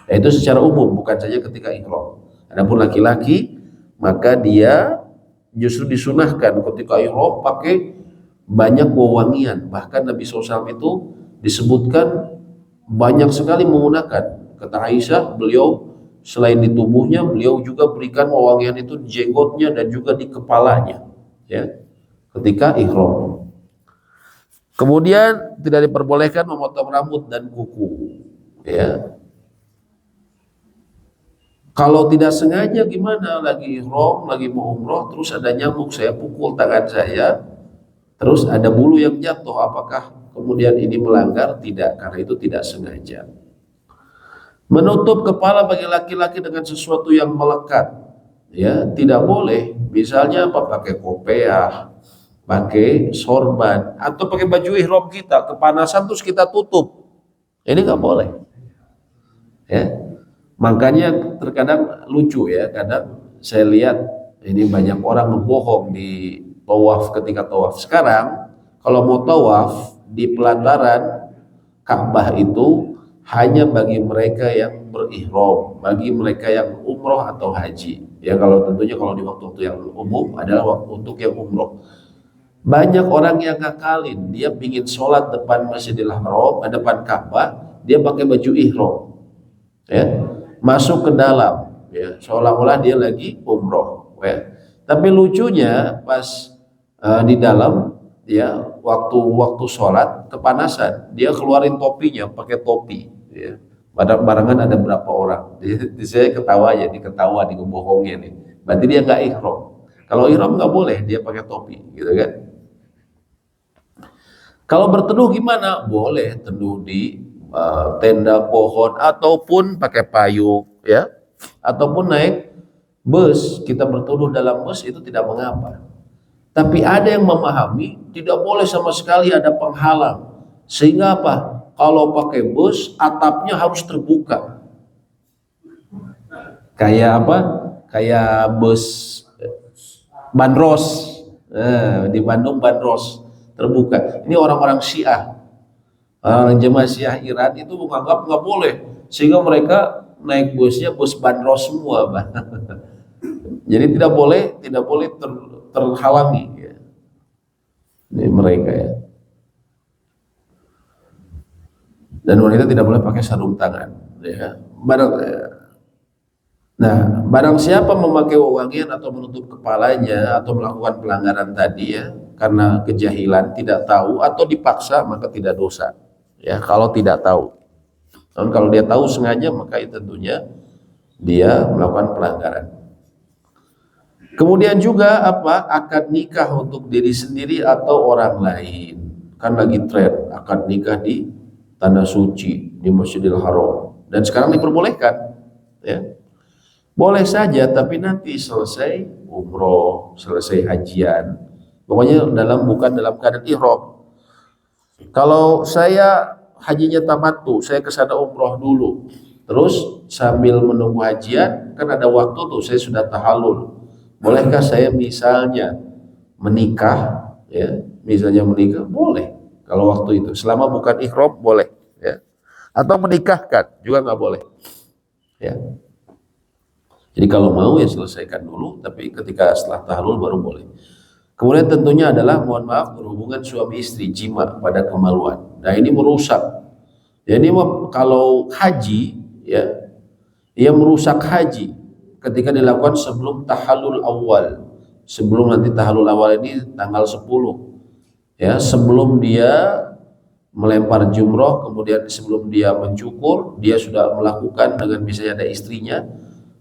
Itu secara umum, bukan saja ketika ihram. Adapun laki-laki, maka dia justru disunahkan ketika ihram pakai banyak wewangian. Bahkan Nabi SAW itu disebutkan banyak sekali menggunakan. Kata Aisyah, beliau selain di tubuhnya, beliau juga berikan wewangian itu di jenggotnya dan juga di kepalanya, ya, ketika ihram. Kemudian tidak diperbolehkan memotong rambut dan kuku, ya. Kalau tidak sengaja gimana, lagi ihram, lagi mau umroh, terus ada nyamuk, saya pukul tangan saya, terus ada bulu yang jatuh, apakah kemudian ini melanggar? Tidak, karena itu tidak sengaja. Menutup kepala bagi laki-laki dengan sesuatu yang melekat, ya tidak boleh. Misalnya apa? Pakai kopiah, pakai sorban, atau pakai baju ihram kita, kepanasan terus kita tutup. Ini nggak boleh. Ya, makanya terkadang lucu ya, kadang saya lihat ini banyak orang membohong di tawaf ketika tawaf. Sekarang kalau mau tawaf di pelataran Ka'bah itu hanya bagi mereka yang berihram, bagi mereka yang umroh atau haji. Ya kalau tentunya kalau di waktu-waktu yang umum adalah waktu untuk yang umroh. Banyak orang yang ngakalin, dia pingin sholat depan Masjidil Haram, depan Ka'bah, dia pakai baju ihram, ya, masuk ke dalam, ya, seolah-olah dia lagi umroh, ya. Tapi lucunya pas di dalam, ya, waktu sholat kepanasan, dia keluarin topinya, pakai topi, ya. Barengan ada berapa orang, saya ketawa aja, diketawa, dikebohongnya nih. Berarti dia nggak ihram. Kalau ihram nggak boleh, dia pakai topi, gitu kan? Kalau berteduh gimana? Boleh teduh di tenda pohon ataupun pakai payung, ya, ataupun naik bus. Kita berteduh dalam bus itu tidak mengapa. Tapi ada yang memahami tidak boleh sama sekali ada penghalang. Sehingga apa? Kalau pakai bus atapnya harus terbuka. Kayak apa? Kayak bus bandros. Di Bandung bandros terbuka. Ini orang-orang Syiah. Orang jemaah Syiah Iran itu menganggap nggak boleh, sehingga mereka naik busnya bus bandros semua, Pak. Jadi tidak boleh terhalangi, ya. Ini mereka, ya. Dan wanita tidak boleh pakai sarung tangan, ya. Barang siapa memakai wewangian atau menutup kepalanya atau melakukan pelanggaran tadi, ya, karena kejahilan, tidak tahu atau dipaksa, maka tidak dosa. Ya, kalau tidak tahu. Dan kalau dia tahu sengaja, maka itu tentunya dia melakukan pelanggaran. Kemudian juga apa? Akad nikah untuk diri sendiri atau orang lain. Kan lagi tren akad nikah di tanah suci, di Masjidil Haram. Dan sekarang diperbolehkan, ya. Boleh saja, tapi nanti selesai umroh, selesai hajian. Pokoknya bukan dalam keadaan ihram. Kalau saya hajinya tamattu, saya ke sana umroh dulu, terus sambil menunggu hajian, kan ada waktu tuh, saya sudah tahallul. Bolehkah saya misalnya menikah, ya, misalnya menikah, boleh. Kalau waktu itu, selama bukan ihram, boleh, ya. Atau menikahkan juga nggak boleh, ya. Jadi kalau mau ya selesaikan dulu, tapi ketika setelah tahallul baru boleh. Kemudian tentunya adalah, mohon maaf, berhubungan suami istri, jima pada kemaluan. Nah ini merusak. Jadi kalau haji, ya, ia merusak haji ketika dilakukan sebelum tahallul awal. Sebelum nanti tahallul awal ini tanggal 10. Ya, sebelum dia melempar jumroh, kemudian sebelum dia mencukur, dia sudah melakukan dengan misalnya ada istrinya,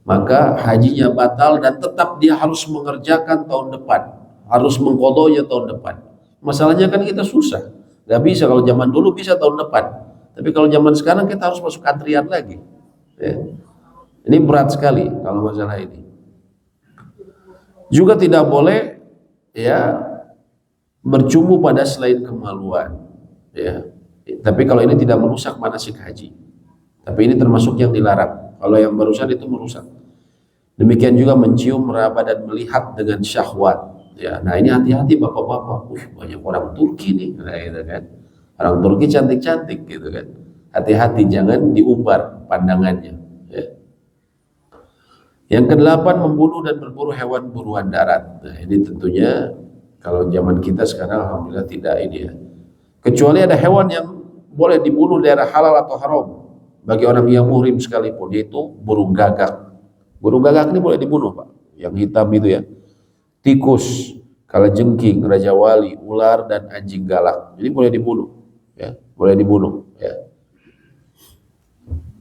maka hajinya batal dan tetap dia harus mengerjakan tahun depan. Harus mengqadhonya tahun depan. Masalahnya kan kita susah, nggak bisa. Kalau zaman dulu bisa tahun depan, tapi kalau zaman sekarang kita harus masuk antrian lagi, ya. Ini berat sekali kalau masalah ini. Juga tidak boleh, ya, bercumbu pada selain kemaluan, ya. Tapi kalau ini tidak merusak manasik haji, tapi ini termasuk yang dilarang. Kalau yang barusan itu merusak. Demikian juga mencium, meraba dan melihat dengan syahwat. Ya, nah ini hati-hati bapak-bapak. Banyak orang Turki nih, nah, gitu kan. Orang Turki cantik-cantik gitu kan. Hati-hati, jangan diumbar pandangannya. Ya. Yang kedelapan, membunuh dan berburu hewan buruan darat. Nah ini tentunya kalau zaman kita sekarang alhamdulillah tidak ini, ya. Kecuali ada hewan yang boleh dibunuh daerah halal atau haram bagi orang yang muhrim sekalipun, yaitu burung gagak. Burung gagak ini boleh dibunuh, Pak. Yang hitam itu, ya. Tikus, kalajengking, raja wali, ular dan anjing galak. Jadi boleh dibunuh, ya, boleh dibunuh, ya.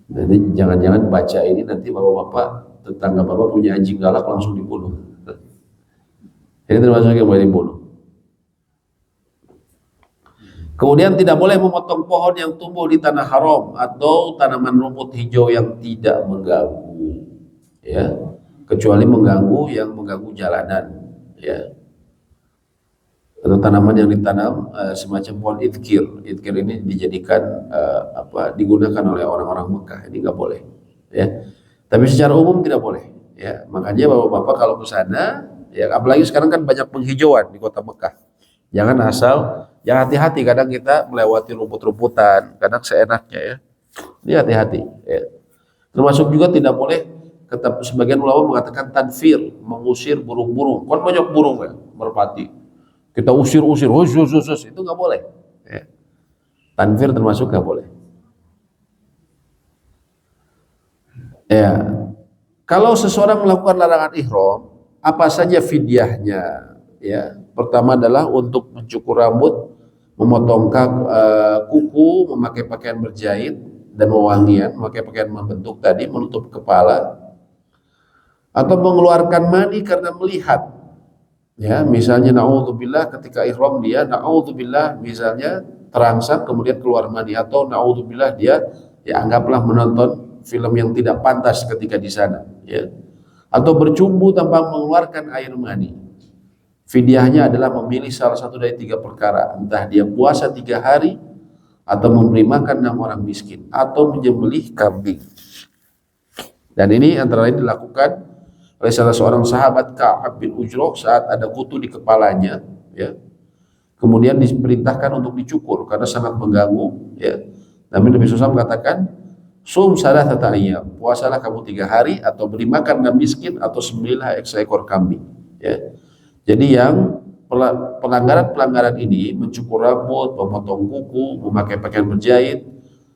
Jadi jangan-jangan baca ini nanti bapak-bapak, tetangga bapak punya anjing galak langsung dibunuh. Ini termasuk yang boleh dibunuh. Kemudian tidak boleh memotong pohon yang tumbuh di tanah haram atau tanaman rumput hijau yang tidak mengganggu, ya, kecuali mengganggu jalanan, ya, atau tanaman yang ditanam semacam pohon idkir. Idkir ini dijadikan digunakan oleh orang-orang Mekah. Ini nggak boleh, ya. Tapi secara umum tidak boleh, ya. Makanya bapak-bapak kalau ke sana, ya, apalagi sekarang kan banyak penghijauan di kota Mekah. Jangan asal, ya hati-hati, kadang kita melewati rumput-rumputan, kadang seenaknya, ya. Ini hati-hati, ya. Termasuk juga tidak boleh, sebagian ulama mengatakan tanfir, mengusir burung-burung. Kan banyak burung, ya, merpati. Kita usir-usir, itu nggak boleh. Ya. Tanfir termasuk nggak boleh. Ya, kalau seseorang melakukan larangan ihram, apa saja fidyahnya? Ya, pertama adalah untuk mencukur rambut, memotong kuku, memakai pakaian berjahit dan wewangian, memakai pakaian membentuk tadi, menutup kepala, atau mengeluarkan mani karena melihat. Ya, misalnya naudzubillah ketika ihram dia naudzubillah misalnya terangsang kemudian keluar mani, atau naudzubillah dia, ya, anggaplah menonton film yang tidak pantas ketika di sana, ya, atau bercumbu tanpa mengeluarkan air mani. Fidyahnya adalah memilih salah satu dari 3 perkara, entah dia puasa 3 hari, atau memberi makan 6 orang miskin, atau menyembelih kambing. Dan ini antara lain dilakukan oleh salah seorang sahabat, Ka'ab bin Ujrah, saat ada kutu di kepalanya, ya. Kemudian diperintahkan untuk dicukur karena sangat mengganggu, ya. Nabi SAW mengatakan, sum salasata ayyam, puasalah kamu 3 hari, atau beri makan 6 miskin, atau sembelihlah seekor kambing, ya. Jadi yang pelanggaran ini, mencukur rambut, memotong kuku, memakai pakaian berjahit,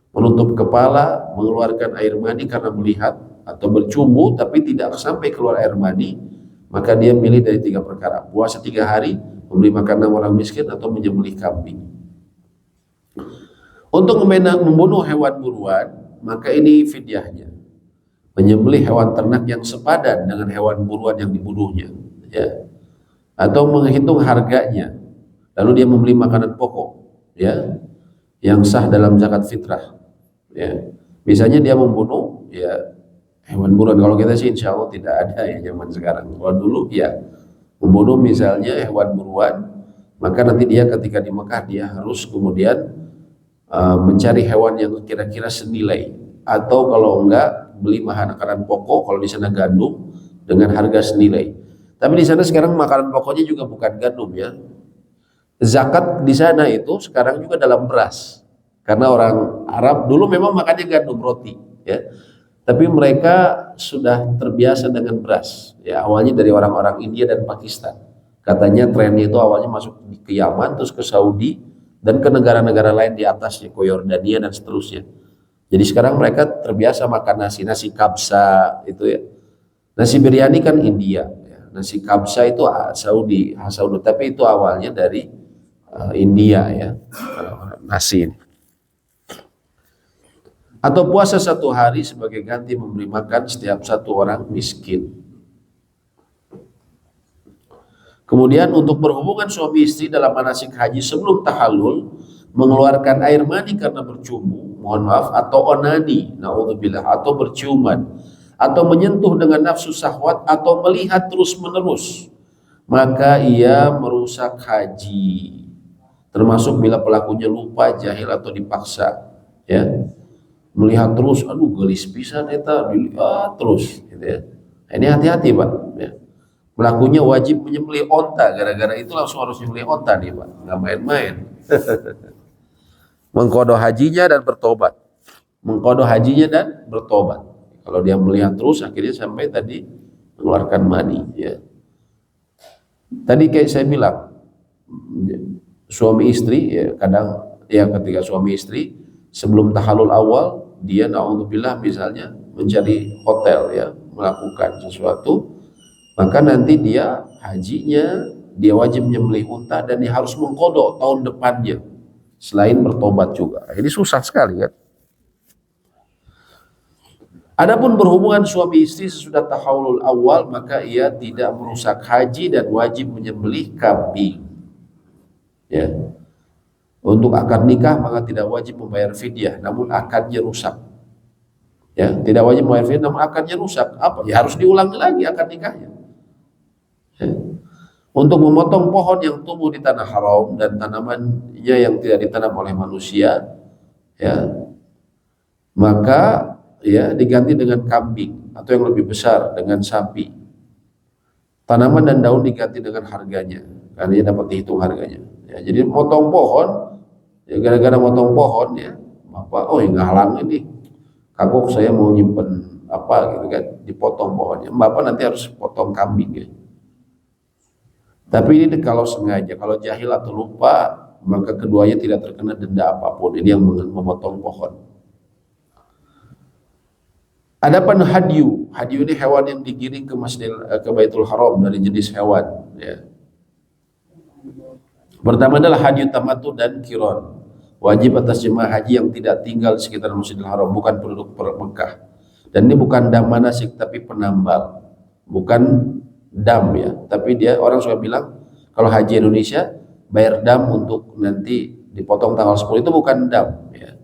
menutup kepala, mengeluarkan air mani karena melihat, atau bercumbu tapi tidak sampai keluar air mani, maka dia milih dari 3 perkara: puasa 3 hari, memberi makan 6 orang miskin, atau menyembelih kambing. Untuk membunuh hewan buruan, maka ini fidyahnya menyembelih hewan ternak yang sepadan dengan hewan buruan yang dibunuhnya, ya, atau menghitung harganya, lalu dia membeli makanan pokok, ya, yang sah dalam zakat fitrah, ya. Misalnya dia membunuh, ya, hewan buruan. Kalau kita sih insya Allah tidak ada, ya, zaman sekarang. Kalau dulu, ya, membunuh misalnya hewan buruan, maka nanti dia ketika di Mekah dia harus kemudian mencari hewan yang kira-kira senilai, atau kalau enggak beli makanan pokok, kalau di sana gandum, dengan harga senilai. Tapi di sana sekarang makanan pokoknya juga bukan gandum, ya. Zakat di sana itu sekarang juga dalam beras. Karena orang Arab dulu memang makannya gandum roti, ya. Tapi mereka sudah terbiasa dengan beras. Ya, awalnya dari orang-orang India dan Pakistan. Katanya trennya itu awalnya masuk ke Yaman, terus ke Saudi, dan ke negara-negara lain di atasnya, ke Yordania dan seterusnya. Jadi sekarang mereka terbiasa makan nasi kabsa itu, ya. Nasi biryani kan India, ya. Nasi kabsa itu Saudi, tapi itu awalnya dari India, ya, nasi ini. Atau puasa 1 hari sebagai ganti memberi makan setiap 1 orang miskin. Kemudian untuk berhubungan suami istri dalam manasik haji sebelum tahallul, mengeluarkan air mani karena bercumbu, atau onani, naudzubillah, atau berciuman, atau menyentuh dengan nafsu syahwat, atau melihat terus-menerus, maka ia merusak haji. Termasuk bila pelakunya lupa, jahil, atau dipaksa, ya. Melihat terus, aduh gelis pisan eta, dilihat terus, gitu, ya. Ini hati-hati, Pak, ya. Pelakunya wajib menyembelih onta, gara-gara itu langsung harus menyembelih onta nih, Pak, nggak main-main. Mengqadha hajinya dan bertobat. Kalau dia melihat terus, akhirnya sampai tadi mengeluarkan mani, ya. Tadi kayak saya bilang, suami istri, ya, kadang, ya, ketika suami istri sebelum tahallul awal, dia naudzubillah misalnya mencari hotel, ya, melakukan sesuatu, maka nanti dia hajinya dia wajib menyembelih unta, dan dia harus mengqadha tahun depannya selain bertobat juga. Ini susah sekali, kan. Adapun berhubungan suami istri sesudah tahallul awal, maka ia tidak merusak haji dan wajib menyembelih kambing, ya. Untuk akad nikah maka tidak wajib membayar fidyah, namun akadnya rusak. Ya, tidak wajib membayar fidyah, namun akadnya rusak. Apa? Ya harus diulangi lagi akad nikahnya. Ya. Untuk memotong pohon yang tumbuh di tanah haram dan tanamannya yang tidak ditanam oleh manusia, ya, maka ya diganti dengan kambing atau yang lebih besar dengan sapi. Tanaman dan daun diganti dengan harganya, karena dia dapat dihitung harganya. Ya, jadi motong pohon, ya gara-gara motong pohon ya, apa? Oh, nggak halang ini, kagok saya mau nyimpen apa gitu kan, dipotong pohonnya. Bapak nanti harus potong kambing ya. Tapi ini kalau sengaja, kalau jahil atau lupa, maka keduanya tidak terkena denda apapun. Ini yang memotong pohon. Adapun hadyu, hadyu ini hewan yang digiring ke ke Baitul Haram dari jenis hewan. Ya. Pertama adalah hadyu tamattu dan kiron. Wajib atas jemaah haji yang tidak tinggal di sekitar Masjidil Haram, bukan penduduk Mekah. Dan ini bukan dam manasik tapi penambal, bukan dam ya. Tapi dia orang suka bilang kalau haji Indonesia bayar dam untuk nanti dipotong tanggal 10, itu bukan dam ya.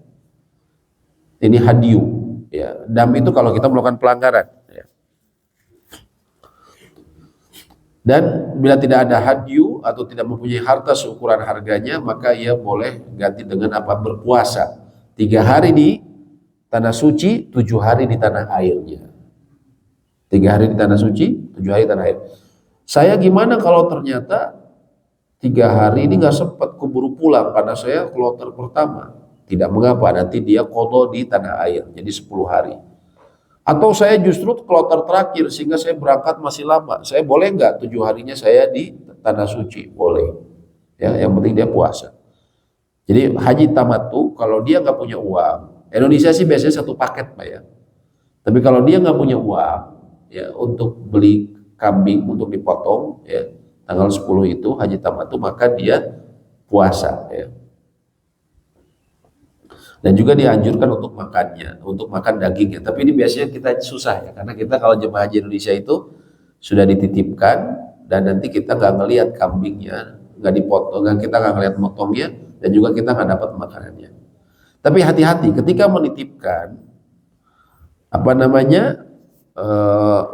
Ini hadyu. Ya, dam itu kalau kita melakukan pelanggaran. Ya. Dan bila tidak ada hadyu atau tidak mempunyai harta seukuran harganya, maka ia boleh ganti dengan apa? Berpuasa 3 hari di tanah suci, 7 hari di tanah airnya. 3 hari di tanah suci, 7 hari di tanah air. Saya gimana kalau ternyata 3 hari ini nggak sempat keburu pulang karena saya kloter pertama? Tidak mengapa, nanti dia qadha di tanah air, jadi 10 hari. Atau saya justru kloter terakhir sehingga saya berangkat masih lama. Saya boleh nggak 7 harinya saya di tanah suci? Boleh. Ya, yang penting dia puasa. Jadi haji tamattu kalau dia nggak punya uang, Indonesia sih biasanya satu paket Pak ya. Tapi kalau dia nggak punya uang ya untuk beli kambing untuk dipotong ya tanggal 10 itu haji tamattu, maka dia puasa ya. Dan juga dianjurkan untuk makannya, untuk makan dagingnya. Tapi ini biasanya kita susah ya, karena kita kalau jemaah haji Indonesia itu sudah dititipkan dan nanti kita nggak ngelihat kambingnya, nggak dipotong, kita nggak ngelihat motongnya, dan juga kita nggak dapat makanannya. Tapi hati-hati ketika menitipkan apa namanya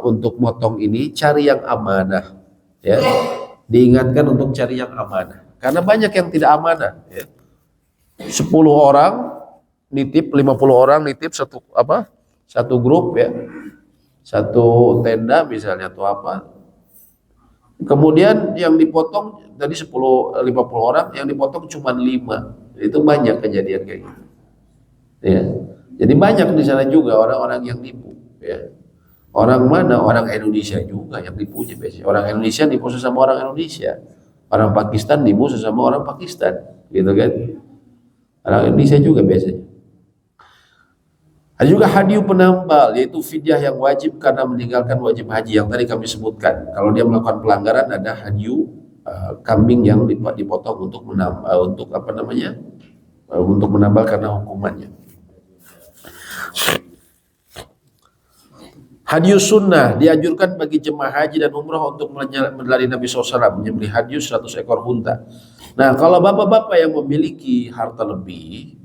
untuk motong ini, cari yang amanah, ya. Diingatkan untuk cari yang amanah, karena banyak yang tidak amanah. Ya. 10 orang nitip, 50 orang nitip satu grup ya, satu tenda misalnya atau apa. Kemudian yang dipotong tadi 50 orang, yang dipotong cuma 5. Itu banyak kejadian kayak gitu. Ya. Jadi banyak di sana juga orang-orang yang nipu ya. Orang mana? Orang Indonesia juga yang nipunya biasanya. Orang Indonesia nipu sesama orang Indonesia. Orang Pakistan nipu sesama orang Pakistan, gitu kan. Orang Indonesia juga biasanya. Ada juga hadyu penambal, yaitu fidyah yang wajib karena meninggalkan wajib haji yang tadi kami sebutkan. Kalau dia melakukan pelanggaran, ada hadyu kambing yang dipotong untuk untuk apa namanya, untuk menambal karena hukumannya. Hadyu sunnah dianjurkan bagi jemaah haji dan umrah untuk meneladani Nabi SAW, menyembelih hadyu 100 ekor unta. Nah, kalau bapak-bapak yang memiliki harta lebih,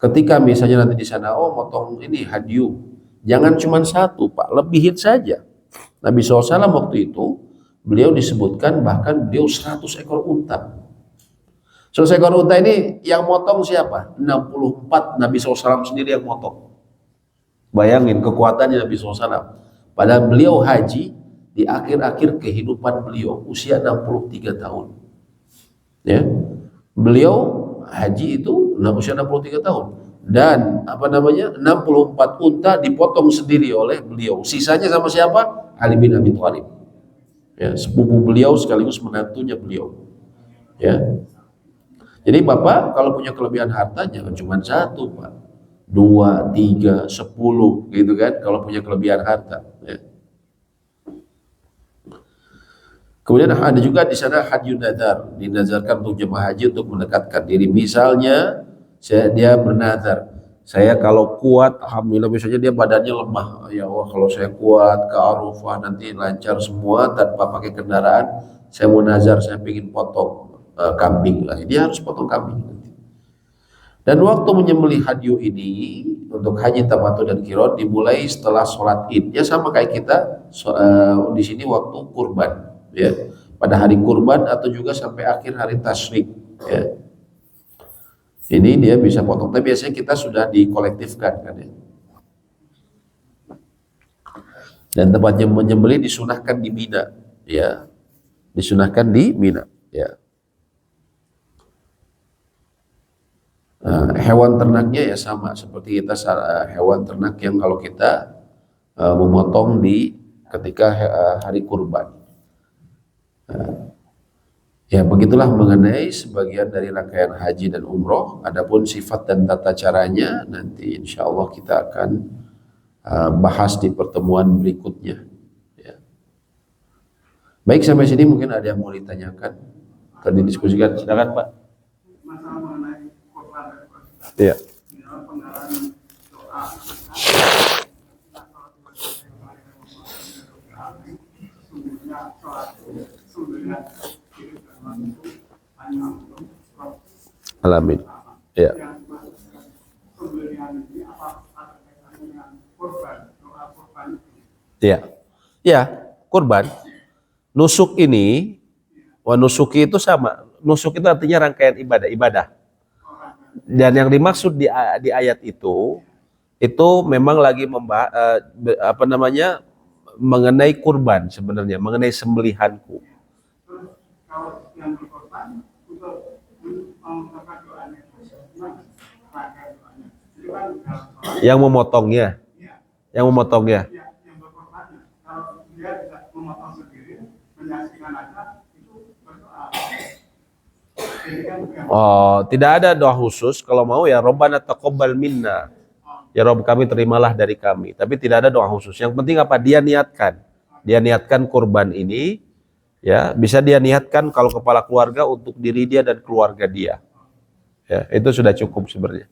ketika misalnya nanti di sana, motong ini hadyu, jangan cuma 1 Pak, lebihin saja. Nabi SAW waktu itu, beliau disebutkan bahkan beliau 100 ekor unta. 100 ekor unta ini yang motong siapa? 64 Nabi SAW sendiri yang motong. Bayangin kekuatannya Nabi SAW. Padahal beliau haji di akhir-akhir kehidupan beliau, usia 63 tahun. Ya, beliau haji itu usia 63 tahun. Dan apa namanya 64 unta dipotong sendiri oleh beliau. Sisanya sama siapa? Ali bin Abi Thalib. Ya, sepupu beliau sekaligus menantunya beliau. Ya. Jadi Bapak kalau punya kelebihan harta jangan cuma 1 Pak. 2, 3, 10 gitu kan kalau punya kelebihan harta ya. Kemudian ada juga di sana hadyu nazar, dinazarkan untuk jemaah haji untuk mendekatkan diri. Misalnya dia bernazar, saya kalau kuat, alhamdulillah, misalnya dia badannya lemah, ya Allah kalau saya kuat ke Arafah nanti lancar semua tanpa pakai kendaraan, saya mau nazar, saya ingin potong kambing lah, dia harus potong kambing nanti. Dan waktu menyembelih hadyu ini untuk haji tamattu dan qiran dimulai setelah sholat id. Ya sama kayak kita di sini waktu kurban, ya pada hari kurban atau juga sampai akhir hari tasyrik. Ya. Ini dia bisa potong. Tapi biasanya kita sudah dikolektifkan kan ya. Dan tempatnya menyembelih disunahkan di Mina, ya disunahkan di Mina, ya. Hewan ternaknya ya sama seperti kita hewan ternak yang kalau kita memotong di ketika hari kurban. Ya begitulah mengenai sebagian dari rangkaian haji dan umroh. Adapun sifat dan tata caranya nanti insya Allah kita akan bahas di pertemuan berikutnya. Ya. Baik sampai sini mungkin ada yang mau ditanyakan atau didiskusikan, silakan Pak. Iya. Alamin. Iya. Iya. Ya, kurban. Nusuk ini, nusuki itu sama. Nusuk itu artinya rangkaian ibadah. Dan yang dimaksud di ayat itu memang lagi mengenai kurban sebenarnya, mengenai sembelihanku. Yang memotongnya. Oh, tidak ada doa khusus. Kalau mau ya Rabbana taqabbal minna. Ya Rabb kami terimalah dari kami. Tapi tidak ada doa khusus. Yang penting apa? Dia niatkan. Dia niatkan kurban ini, ya bisa dia niatkan kalau kepala keluarga untuk diri dia dan keluarga dia. Ya, itu sudah cukup sebenarnya.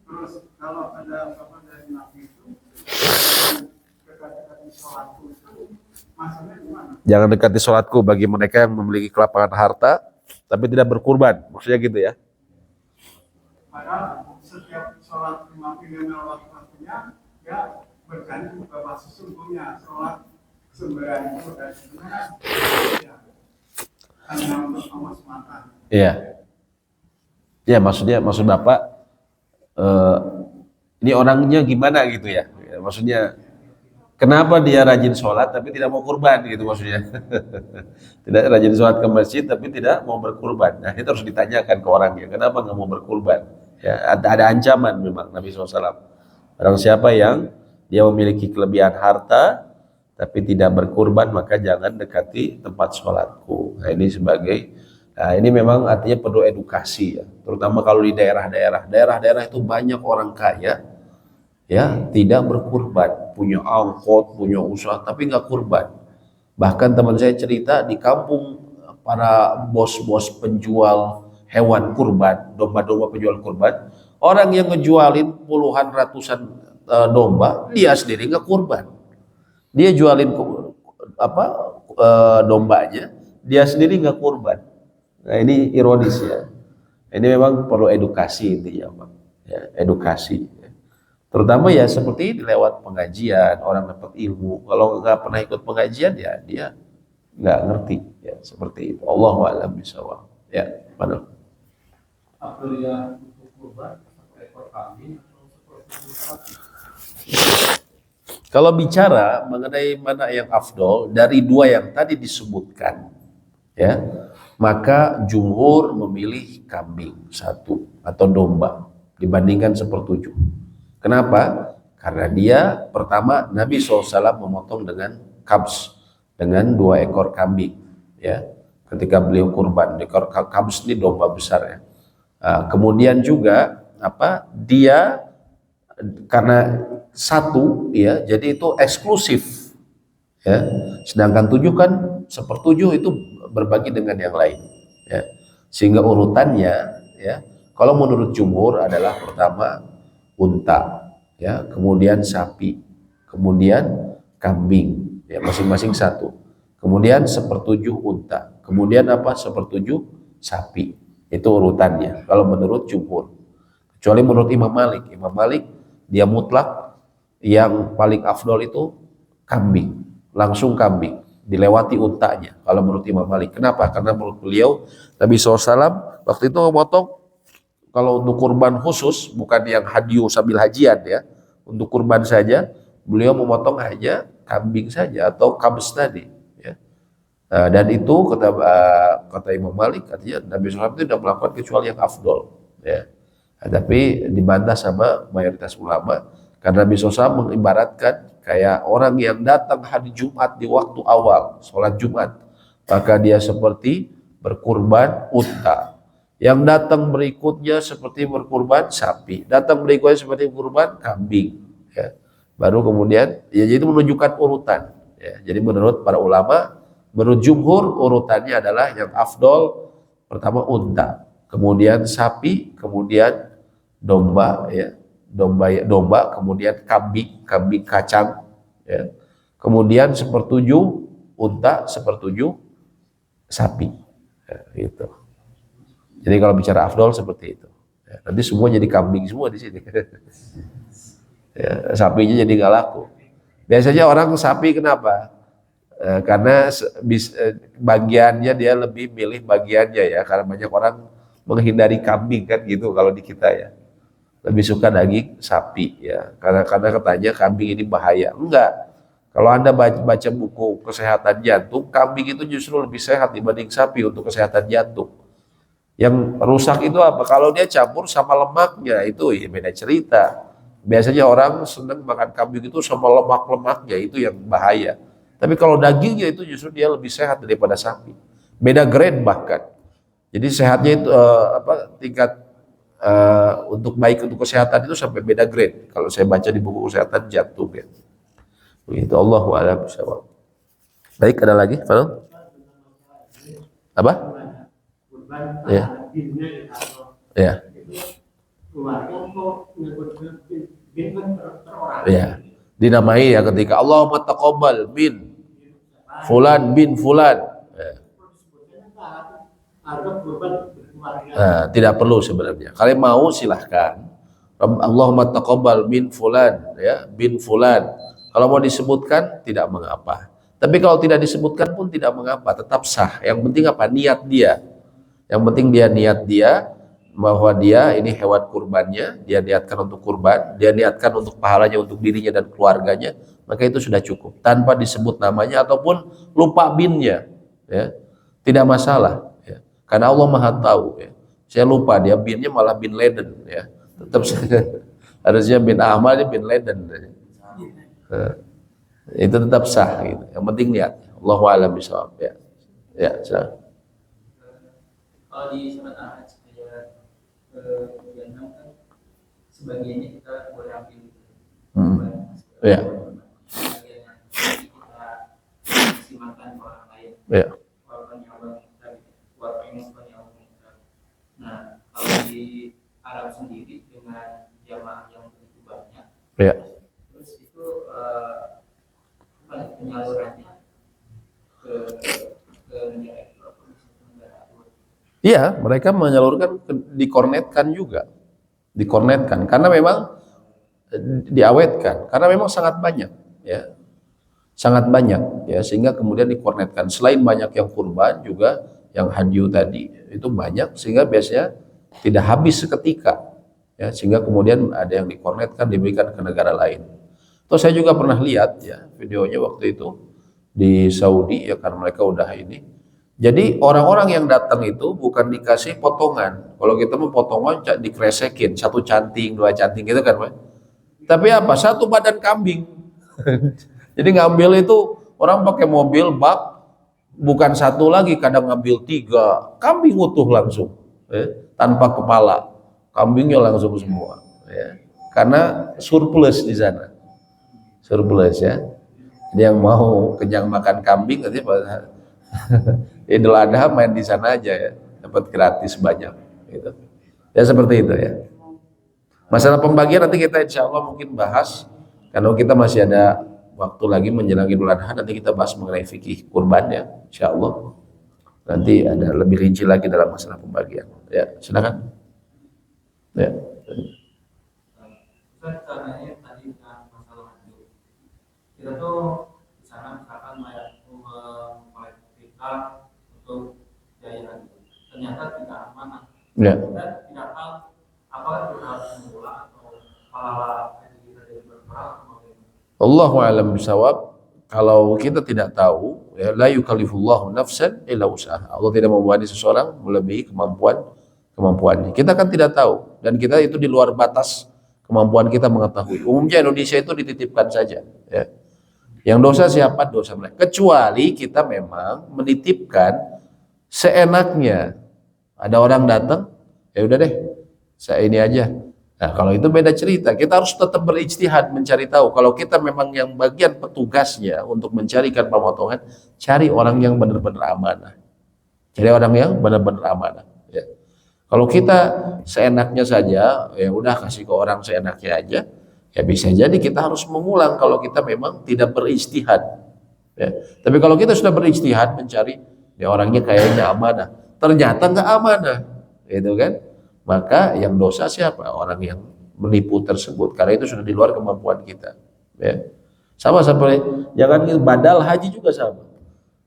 Terus kalau ada dari nabi itu dekati sholatku itu maksudnya gimana? Jangan dekati sholatku bagi mereka yang memiliki kelapangan harta tapi tidak berkurban, maksudnya gitu ya. Padahal setiap sholat lima waktunya ya berganti bahwa sesungguhnya sholat sembahyang itu dan sebenarnya ya hanya untuk Allah semata. Iya. Ya maksud Bapak ini orangnya gimana gitu ya. Maksudnya kenapa dia rajin sholat tapi tidak mau kurban gitu maksudnya. Tidak rajin sholat ke masjid tapi tidak mau berkurban. Nah itu harus ditanyakan ke orangnya. Kenapa nggak mau berkurban? Ya, ada ancaman memang Nabi SAW. Barang siapa yang dia memiliki kelebihan harta tapi tidak berkurban maka jangan dekati tempat sholatku. Nah ini ini memang artinya perlu edukasi ya. Terutama kalau di daerah-daerah itu banyak orang kaya ya tidak berkurban, punya angkot, punya usaha tapi nggak kurban. Bahkan teman saya cerita di kampung para bos-bos penjual hewan kurban, domba-domba penjual kurban, orang yang ngejualin puluhan ratusan domba, dia sendiri nggak kurban. Dia jualin dombanya, dia sendiri nggak kurban. Nah ini ironis ya. Ini memang perlu edukasi intinya, Pak. Ya, edukasi. Terutama ya seperti ini lewat pengajian, orang dapat ilmu. Kalau nggak pernah ikut pengajian ya dia nggak ngerti ya seperti itu. Allahu a'lam bishawab. Ya, mana? Apabila untuk kurban pakai ekor kambing atau seperti Kalau bicara mengenai mana yang afdol dari dua yang tadi disebutkan, ya, maka jumhur memilih kambing satu atau domba dibandingkan sepertujuh. Kenapa? Karena dia pertama Nabi SAW memotong dengan kabs, dengan 2 ekor kambing, ya, ketika beliau kurban. Ekor kabs ini domba besar ya. Kemudian juga dia karena satu ya, jadi itu eksklusif ya. Sedangkan 7 kan sepertujuh itu berbagi dengan yang lain ya. Sehingga urutannya ya, kalau menurut jumhur adalah pertama unta ya, kemudian sapi, kemudian kambing ya, masing-masing satu. Kemudian sepertujuh unta, kemudian sepertujuh sapi. Itu urutannya kalau menurut jumhur. Kecuali menurut Imam Malik. Imam Malik dia mutlak yang paling afdol itu kambing, langsung kambing, dilewati untanya. Kalau menurut Imam Malik. Kenapa? Karena menurut beliau Nabi SAW waktu itu memotong kalau untuk kurban khusus, bukan yang hadiu sambil hajian ya, untuk kurban saja, beliau memotong hanya kambing saja atau kabs tadi. Ya. Dan itu kata Imam Malik, artinya Nabi SAW itu tidak melakukan kecuali yang afdol. Ya. Tapi dibantah sama mayoritas ulama, karena Nabi SAW mengibaratkan kayak orang yang datang hari Jumat di waktu awal, sholat Jumat, maka dia seperti berkurban unta. Yang datang berikutnya seperti berkurban sapi, datang berikutnya seperti berkurban kambing. Ya. Baru kemudian, ya jadi menunjukkan urutan. Ya. Jadi menurut para ulama, menurut jumhur urutannya adalah yang afdol pertama unta, kemudian sapi, kemudian domba, ya, domba, kemudian kambing kacang, ya. Kemudian sepertujuh unta, sepertujuh sapi, ya, gitu. Jadi kalau bicara afdol seperti itu. Ya, nanti semua jadi kambing semua di sini. Ya, sapinya jadi nggak laku. Biasanya orang sapi kenapa? Karena bagiannya dia lebih milih bagiannya ya, karena banyak orang menghindari kambing kan gitu kalau di kita ya. Lebih suka daging sapi ya, karena katanya kambing ini bahaya. Enggak. Kalau Anda baca buku kesehatan jantung, kambing itu justru lebih sehat dibanding sapi untuk kesehatan jantung. Yang rusak itu apa? Kalau dia campur sama lemaknya itu ya beda cerita. Biasanya orang senang makan kambing itu sama lemak-lemaknya, itu yang bahaya. Tapi kalau dagingnya itu justru dia lebih sehat daripada sapi. Beda grade bahkan. Jadi sehatnya itu tingkat untuk baik untuk kesehatan itu sampai beda grade. Kalau saya baca di buku kesehatan jantung ya. Begitu, Allahu a'lam bishawab. Baik, ada lagi, Fadl? Apa? Ya. Ya. Ya. Dinamai ya ketika Allahumma taqabbal min fulan bin fulan. Ya. Nah, tidak perlu sebenarnya. Kalian mau silahkan. Allahumma taqabbal min fulan ya, bin fulan. Kalau mau disebutkan tidak mengapa. Tapi kalau tidak disebutkan pun tidak mengapa, tetap sah. Yang penting apa? Niat dia. Yang penting dia niat dia bahwa dia ini hewan kurbannya, dia niatkan untuk kurban, dia niatkan untuk pahalanya untuk dirinya dan keluarganya, maka itu sudah cukup. Tanpa disebut namanya ataupun lupa binnya, ya, tidak masalah. Ya. Karena Allah Maha Tahu. Ya. Saya lupa dia binnya malah bin Laden, ya. Tetap harusnya bin Ahmad bin Laden. Ya. Itu tetap sah. Gitu. Yang penting niat. Allahu a'lam bishawab. Ya, ya. Kalau di surat Al-Hajj ayat ke-6 kan sebagiannya kita boleh ambil ya. Sebagiannya kita kasih makan ke orang lain. Ya. Walaupun nyawa kita, walaupun nyawa kita. Nah, kalau di Arab sendiri dengan jamaah yang begitu banyak, Ya. terus itu penyalurannya ke negara itu atau negara itu. Iya, mereka menyalurkan dikornetkan juga. Dikornetkan karena memang diawetkan, karena memang sangat banyak ya. Sangat banyak ya, sehingga kemudian dikornetkan. Selain banyak yang kurban juga yang hadyu tadi itu banyak, sehingga biasanya tidak habis seketika ya, sehingga kemudian ada yang dikornetkan diberikan ke negara lain. Terus saya juga pernah lihat ya videonya waktu itu di Saudi ya, karena mereka udah ini. Jadi orang-orang yang datang itu bukan dikasih potongan. Kalau kita mau potongan dikresekin, satu canting, dua canting gitu kan, Pak. Tapi apa? Satu badan kambing. Jadi ngambil itu orang pakai mobil bak, bukan satu lagi, kadang ngambil 3 kambing utuh langsung, ya, tanpa kepala, kambingnya langsung semua. Ya. Karena surplus di sana, surplus ya. Dia yang mau kenyang makan kambing nanti Idul Adha main di sana aja ya, dapat gratis banyak gitu. Ya seperti itu ya. Masalah pembagian nanti kita insya Allah mungkin bahas, karena kita masih ada waktu lagi menjelang Idul Adha, nanti kita bahas mengenai fikih kurban ya, insya Allah. Nanti ada lebih rinci lagi dalam masalah pembagian. Ya, silakan. Ya. Ustaz, caranya tadi dengan masalah haji. Kita tuh di sana misalkan mengkolektifkan untuk biaya haji. Ternyata tidak amanah. Ya. Kita tidak tahu apakah kita harus mengulang atau pahala haji kita jadi berkurang atau bagaimana. Allahu a'lam bishawab. Kalau kita tidak tahu, ya, la yukallifullahu nafsan illa wus'aha. Allah tidak membebani seseorang melebihi kemampuannya. Kita kan tidak tahu, dan kita itu di luar batas kemampuan kita mengetahui. Umumnya Indonesia itu dititipkan saja, ya. Yang dosa siapa? Dosa mereka. Kecuali kita memang menitipkan seenaknya. Ada orang datang, ya udah deh, saya ini aja. Nah, kalau itu beda cerita. Kita harus tetap berijtihad mencari tahu. Kalau kita memang yang bagian petugasnya untuk mencarikan pemotongan, cari orang yang benar-benar amanah. Cari orang yang benar-benar amanah. Ya. Kalau kita seenaknya saja, ya udah kasih ke orang seenaknya aja, ya bisa jadi kita harus mengulang kalau kita memang tidak berijtihad. Ya. Tapi kalau kita sudah berijtihad mencari, ya orangnya kayaknya amanah, ternyata nggak amanah, gitu kan? Maka yang dosa siapa? Orang yang menipu tersebut, karena itu sudah di luar kemampuan kita. Ya. Sama seperti jangan badal haji juga sama.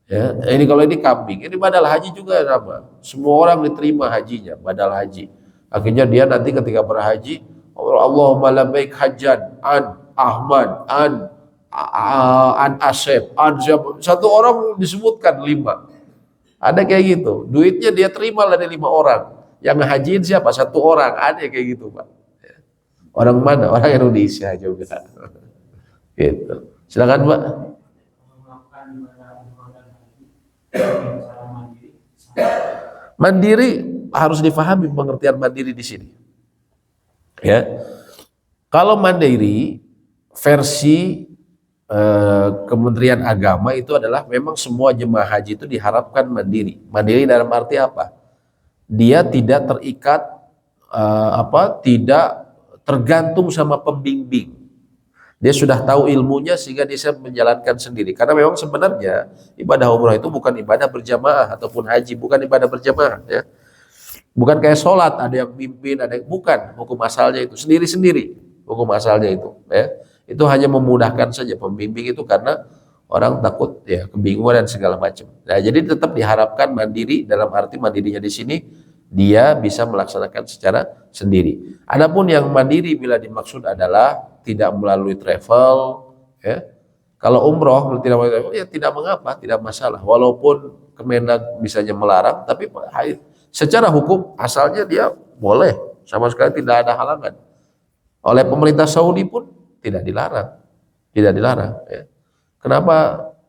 Ya, ini kalau ini kambing, ini badal haji juga sama. Semua orang diterima hajinya, badal haji. Akhirnya dia nanti ketika berhaji, Allahumma labbaik hajjan an Ahmad an Asep an siapa? Satu orang disebutkan 5. Ada kayak gitu. Duitnya dia terima dari 5 orang. Yang hajiin siapa? 1 orang. Ada kayak gitu, Pak. Orang mana? Orang Indonesia juga. Gitu. Silakan, Pak. Mandiri harus difahami pengertian mandiri di sini. Ya. Kalau mandiri versi Kementerian Agama itu adalah memang semua jemaah haji itu diharapkan mandiri. Mandiri dalam arti apa? Dia tidak terikat tidak tergantung sama pembimbing. Dia sudah tahu ilmunya sehingga dia bisa menjalankan sendiri. Karena memang sebenarnya ibadah umrah itu bukan ibadah berjamaah ataupun haji, bukan ibadah berjamaah, ya. Bukan kayak sholat, ada yang mimpin, ada yang bukan. Hukum asalnya itu sendiri-sendiri. Hukum asalnya itu, ya. Itu hanya memudahkan saja pembimbing itu karena orang takut ya kebingungan dan segala macam. Nah, jadi tetap diharapkan mandiri dalam arti mandirinya di sini dia bisa melaksanakan secara sendiri. Adapun yang mandiri bila dimaksud adalah tidak melalui travel, ya. Kalau umroh tidak melalui travel, ya tidak mengapa, tidak masalah. Walaupun Kemenak misalnya melarang, tapi secara hukum asalnya dia boleh, sama sekali tidak ada halangan. Oleh pemerintah Saudi pun tidak dilarang, ya. Kenapa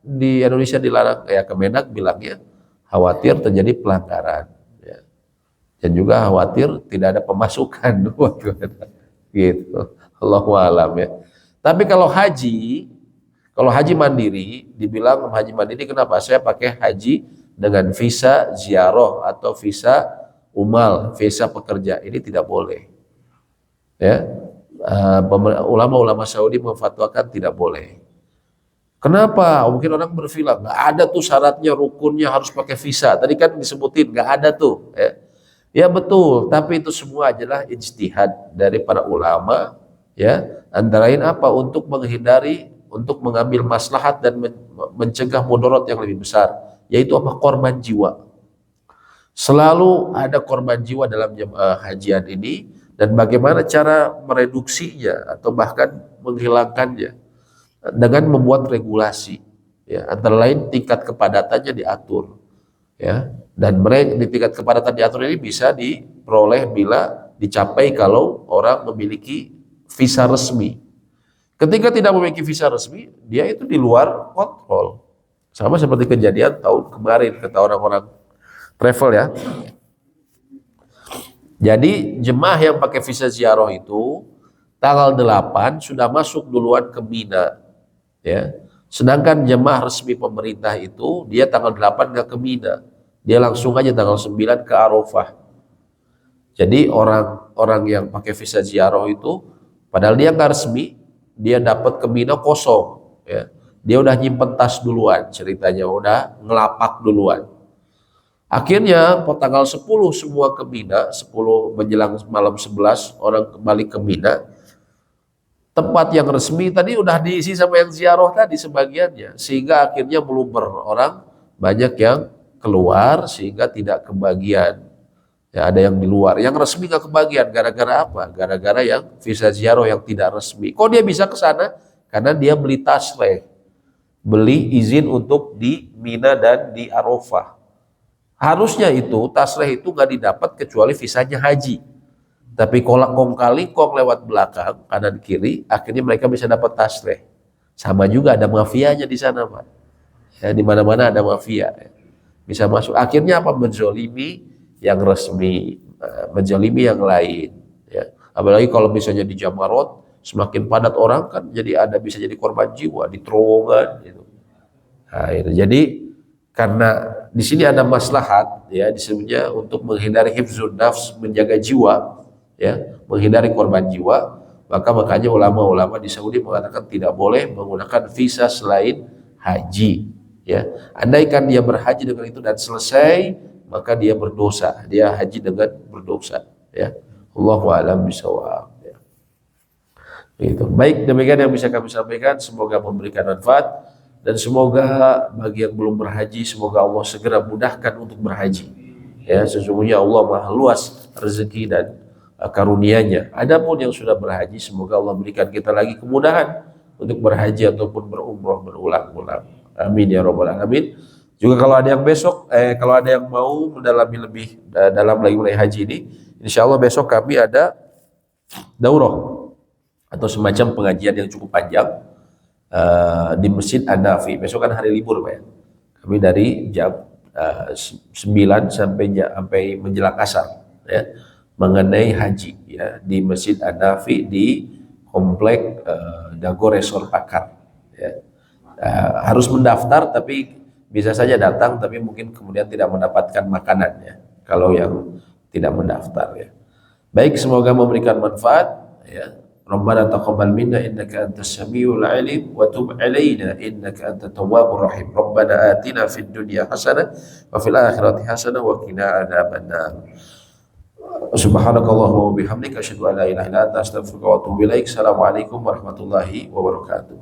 di Indonesia dilarang? Ya Kemenak bilangnya khawatir terjadi pelanggaran, ya. Dan juga khawatir tidak ada pemasukan, gitu. Allahu a'lam, ya. Tapi kalau haji mandiri, dibilang haji mandiri kenapa? Saya pakai haji dengan visa ziarah atau visa umal, visa pekerja. Ini tidak boleh, ya. Ulama-ulama Saudi memfatwakan tidak boleh. Kenapa? Mungkin orang berpikir nggak ada tuh syaratnya, rukunnya harus pakai visa. Tadi kan disebutin nggak ada tuh. Ya betul, tapi itu semua adalah ijtihad dari para ulama. Ya, antara lain apa? Untuk menghindari, untuk mengambil maslahat dan mencegah mudarat yang lebih besar, yaitu apa? Korban jiwa. Selalu ada korban jiwa dalam hajian ini, dan bagaimana cara mereduksinya atau bahkan menghilangkannya dengan membuat regulasi, ya, antara lain tingkat kepadatannya diatur, ya, dan di tingkat kepadatan diatur ini bisa diperoleh bila dicapai kalau orang memiliki visa resmi. Ketika tidak memiliki visa resmi, dia itu di luar kontrol, sama seperti kejadian tahun kemarin kata orang-orang travel, ya. Jadi jemaah yang pakai visa ziarah itu tanggal 8 sudah masuk duluan ke Mina, ya. Sedangkan jemaah resmi pemerintah itu dia tanggal 8 nggak ke Mina, dia langsung aja tanggal 9 ke Arafah. Jadi orang-orang yang pakai visa ziarah itu padahal dia nggak resmi, dia dapat ke Mina kosong, ya. Dia udah nyimpen tas duluan, ceritanya udah ngelapak duluan. Akhirnya tanggal 10 semua ke Mina, 10 menjelang malam 11 orang kembali ke Mina. Tempat yang resmi tadi udah diisi sama yang ziarah tadi sebagiannya, sehingga akhirnya meluber orang banyak yang keluar sehingga tidak kebagian. Ya, ada yang di luar, yang resmi nggak kebagian gara-gara apa? Gara-gara yang visa ziarah yang tidak resmi. Kok dia bisa ke sana? Karena dia beli tasreh, beli izin untuk di Mina dan di Arafah. Harusnya itu tasreh itu nggak didapat kecuali visanya haji. Tapi kolak kong kali kong lewat belakang kanan kiri, akhirnya mereka bisa dapat tasreh. Sama juga ada mafianya di sana, Pak. Ya, di mana-mana ada mafia. Ya. Bisa masuk. Akhirnya apa? Menzolimi yang resmi, menzolimi yang lain. Ya. Apalagi kalau misalnya di Jamarot, semakin padat orang kan, jadi ada bisa jadi korban jiwa di terowongan. Gitu. Nah, itu. Jadi karena di sini ada maslahat, ya disebutnya untuk menghindari hifzun nafs, menjaga jiwa. Ya, menghindari korban jiwa, makanya ulama-ulama di Saudi mengatakan tidak boleh menggunakan visa selain haji. Ya, andaikan dia berhaji dengan itu dan selesai, maka dia berdosa, dia haji dengan berdosa. Ya, Allahu a'lam bishawab. Ya. Gitu. Baik, demikian yang bisa kami sampaikan. Semoga memberikan manfaat dan semoga bagi yang belum berhaji, semoga Allah segera mudahkan untuk berhaji. Ya, sesungguhnya Allah Maha luas rezeki dan karunia-Nya. Adapun yang sudah berhaji, semoga Allah berikan kita lagi kemudahan untuk berhaji ataupun berumrah berulang-ulang. Amin ya rabbal alamin. Juga kalau ada yang besok, kalau ada yang mau mendalami lebih dalam lagi mengenai haji ini, insya Allah besok kami ada daurah atau semacam pengajian yang cukup panjang di Masjid An-Nafi. Besok kan hari libur, Pak ya. Kami dari jam 9 sampai menjelang asar, ya, mengenai haji, ya, di Masjid An-Nafi di komplek Dago Resort Pakar. Ya. Harus mendaftar, tapi bisa saja datang, tapi mungkin kemudian tidak mendapatkan makanan, ya, kalau yang tidak mendaftar. Ya. Baik, semoga memberikan manfaat. Ya. Rabbana taqabbal minna innaka antas samiul alim wa tub alaina innaka antat tawwabur rahim. Rabbana atina fid dunya hasanah wa fil akhirati hasanah wa qina adzabannar. Subhanakallahumma wa bihamdika asyhadu an la ilaha illa anta astaghfiruka wa atubu ilaik. Assalamualaikum warahmatullahi wabarakatuh.